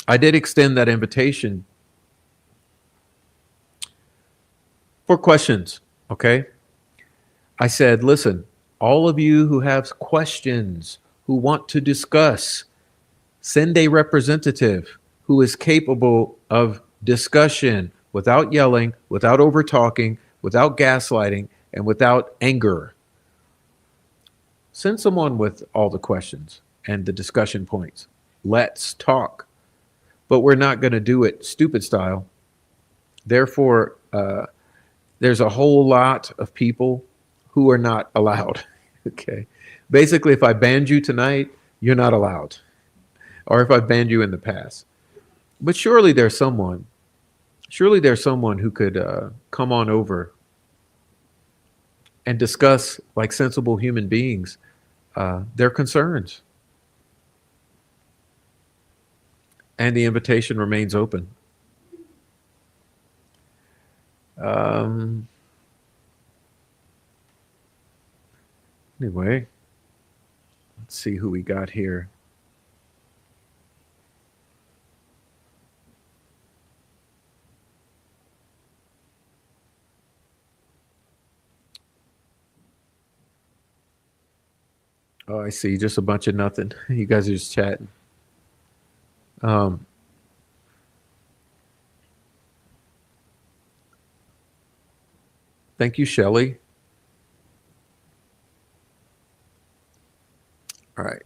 I did extend that invitation for questions, okay? I said, listen, all of you who have questions, who want to discuss, send a representative who is capable of discussion without yelling, without over talking, without gaslighting, and without anger. Send someone with all the questions and the discussion points. Let's talk. But we're not going to do it stupid style. Therefore, there's a whole lot of people who are not allowed. Okay. Basically, if I banned you tonight, you're not allowed. Or if I banned you in the past. But surely there's someone who could come on over and discuss, like sensible human beings, their concerns. And the invitation remains open. Anyway, let's see who we got here. Oh, I see. Just a bunch of nothing. You guys are just chatting. Thank you, Shelley. All right.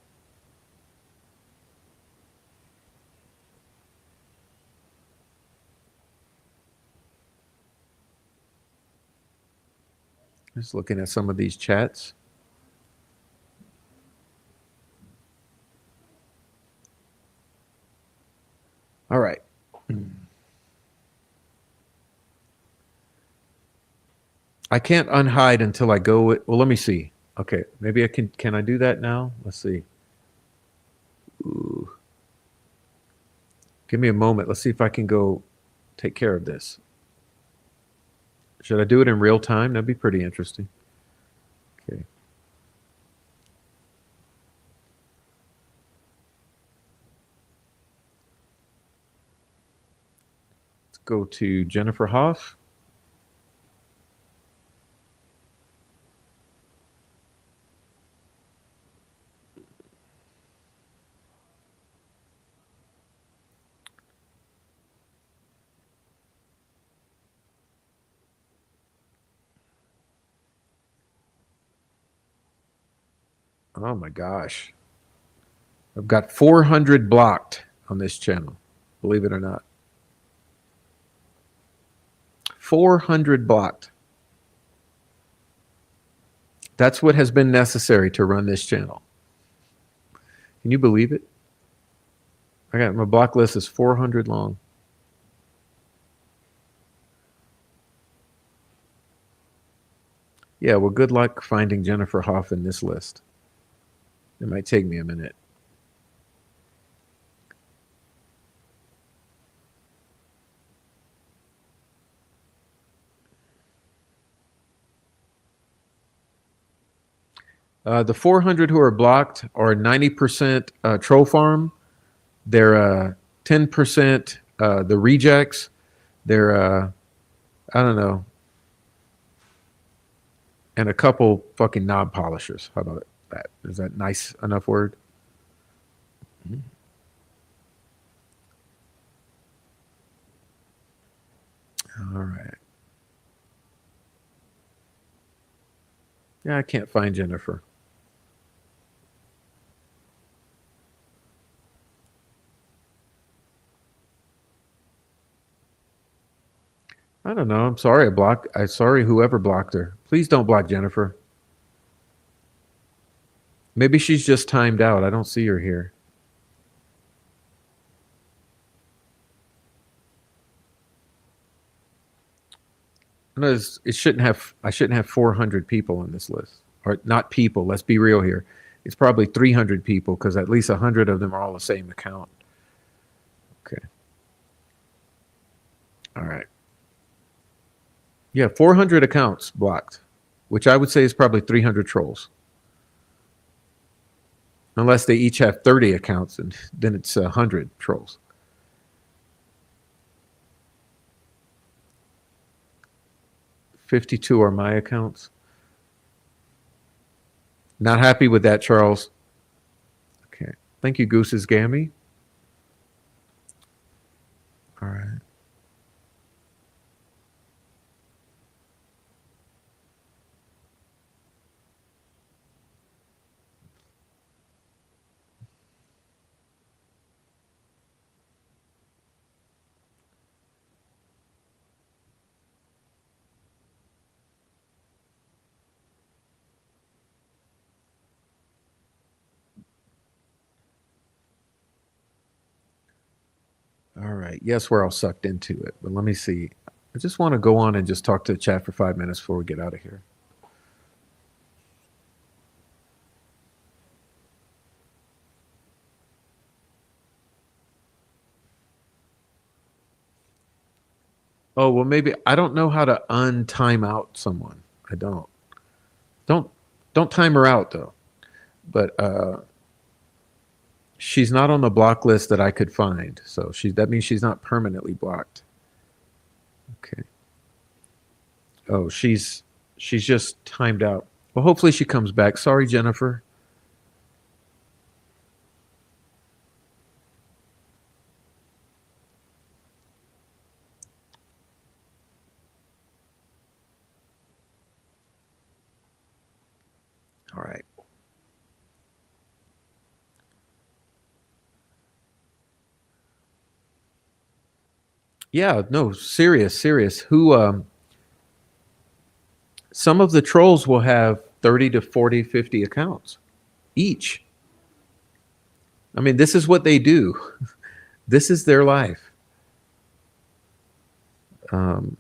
Just looking at some of these chats. All right. I can't unhide until I go with, well, let me see. Okay, maybe I can I do that now? Let's see. Ooh. Give me a moment. Let's see if I can go take care of this. Should I do it in real time? That'd be pretty interesting. Okay. Let's go to Jennifer Hoff. Oh my gosh. I've got 400 blocked on this channel, believe it or not. 400 blocked. That's what has been necessary to run this channel. Can you believe it? I got my block list is 400 long. Yeah, well, good luck finding Jennifer Hoff in this list. It might take me a minute. The 400 who are blocked are 90% troll farm. They're 10% the rejects. They're, I don't know, and a couple fucking knob polishers. How about that? Is that nice enough word? All right. Yeah, I can't find Jennifer. I don't know. I'm sorry I'm sorry whoever blocked her. Please don't block Jennifer. Maybe she's just timed out. I don't see her here. No, it shouldn't have. I shouldn't have 400 people on this list, or not people. Let's be real here. It's probably 300 people because at least 100 of them are all the same account. Okay. All right. Yeah, 400 accounts blocked, which I would say is probably 300 trolls. Unless they each have 30 accounts, and then it's 100 trolls. $52 are my accounts. Not happy with that, Charles. Okay. Thank you, Goose's Gammy. All right. All right. Yes, we're all sucked into it, but let me see. I just want to go on and just talk to the chat for 5 minutes before we get out of here. Oh, well, maybe I don't know how to untime out someone. I don't. Don't don't time her out though. But she's not on the block list that I could find. So that means she's not permanently blocked. Okay. Oh, she's just timed out. Well, hopefully she comes back. Sorry, Jennifer. All right. Yeah, no, serious. Who Some of the trolls will have 30 to 40, 50 accounts each. I mean, this is what they do. This is their life. Um,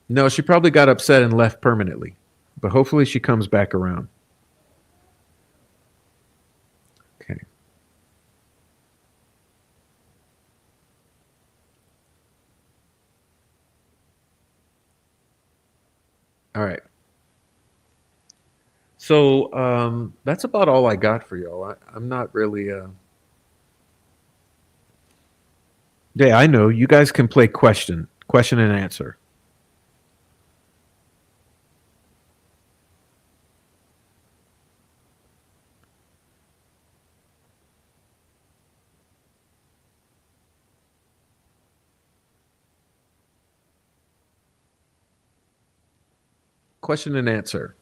no, she probably got upset and left permanently, but hopefully she comes back around. Okay. All right. So that's about all I got for y'all. I'm not really. Yeah, I know. You guys can play question and answer. Question and answer.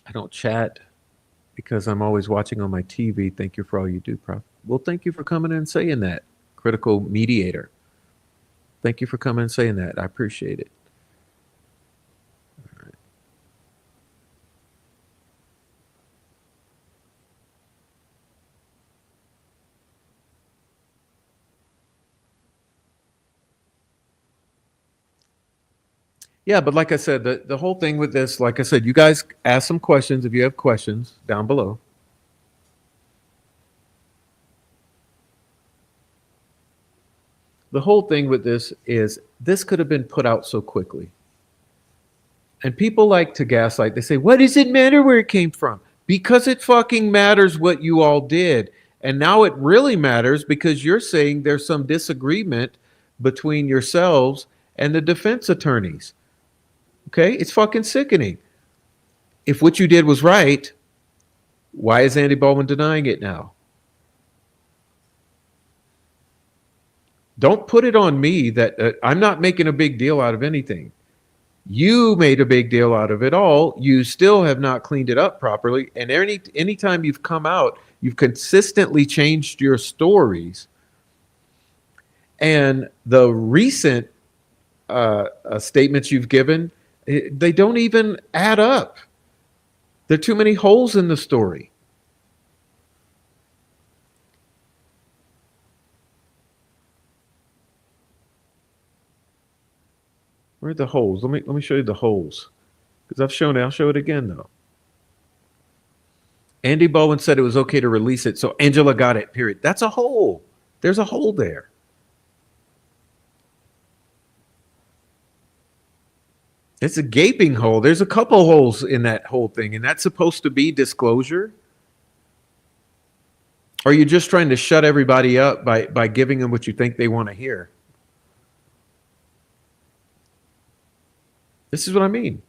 I don't chat because I'm always watching on my TV. Thank you for all you do, Prof. Well, thank you for coming in and saying that, critical mediator. Thank you for coming and saying that. I appreciate it. Yeah, but like I said, the whole thing with this, like I said, you guys ask some questions if you have questions down below. The whole thing with this is this could have been put out so quickly. And people like to gaslight. They say, what does it matter where it came from? Because it fucking matters what you all did. And now it really matters because you're saying there's some disagreement between yourselves and the defense attorneys. Okay? It's fucking sickening. If what you did was right, why is Andy Baldwin denying it now? Don't put it on me that I'm not making a big deal out of anything. You made a big deal out of it all. You still have not cleaned it up properly. And anytime you've come out, you've consistently changed your stories. And the recent statements you've given, they don't even add up. There are too many holes in the story. Where are the holes? Let me show you the holes. Because I've shown it. I'll show it again though. Andy Bowen said it was okay to release it, so Angela got it, period. That's a hole. There's a hole there. It's a gaping hole. There's a couple holes in that whole thing, and that's supposed to be disclosure? Or are you just trying to shut everybody up by giving them what you think they want to hear? This is what I mean.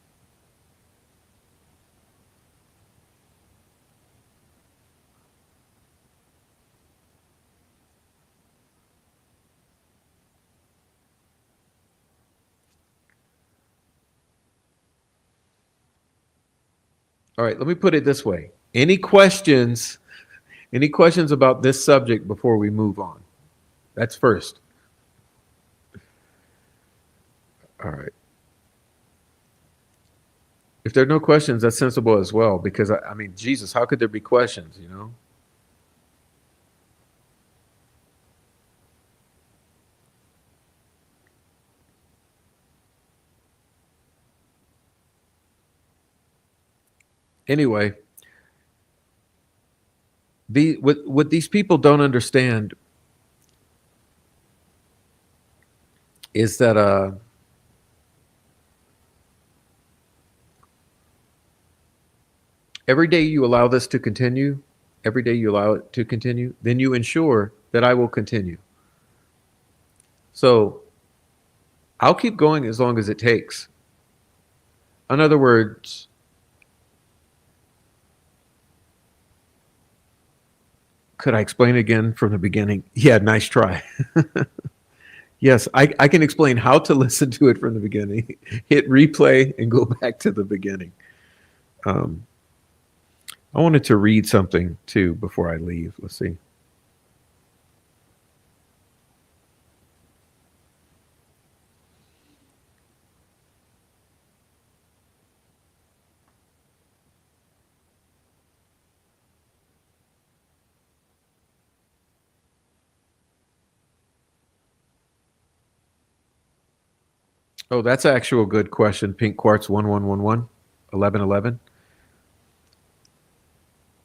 All right, let me put it this way. Any questions about this subject before we move on? That's first. All right. If there are no questions, that's sensible as well, because I mean, Jesus, how could there be questions, you know? Anyway, what these people don't understand is that every day you allow this to continue, every day you allow it to continue, then you ensure that I will continue. So I'll keep going as long as it takes. In other words, could I explain again from the beginning? Yeah, nice try. Yes, I can explain how to listen to it from the beginning. Hit replay and go back to the beginning. I wanted to read something too before I leave. Let's see. Oh, that's actual good question. Pink Quartz 1111 1111.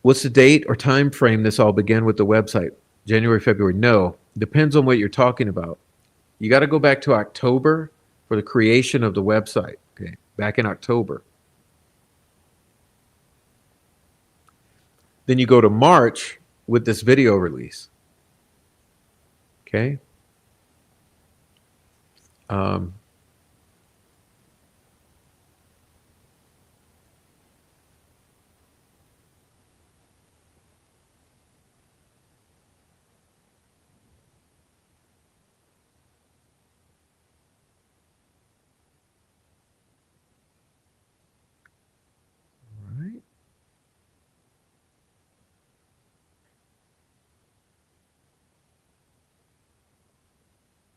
What's the date or time frame this all began with the website? January, February? No. Depends on what you're talking about. You got to go back to October for the creation of the website. Okay. Back in October. Then you go to March with this video release. Okay.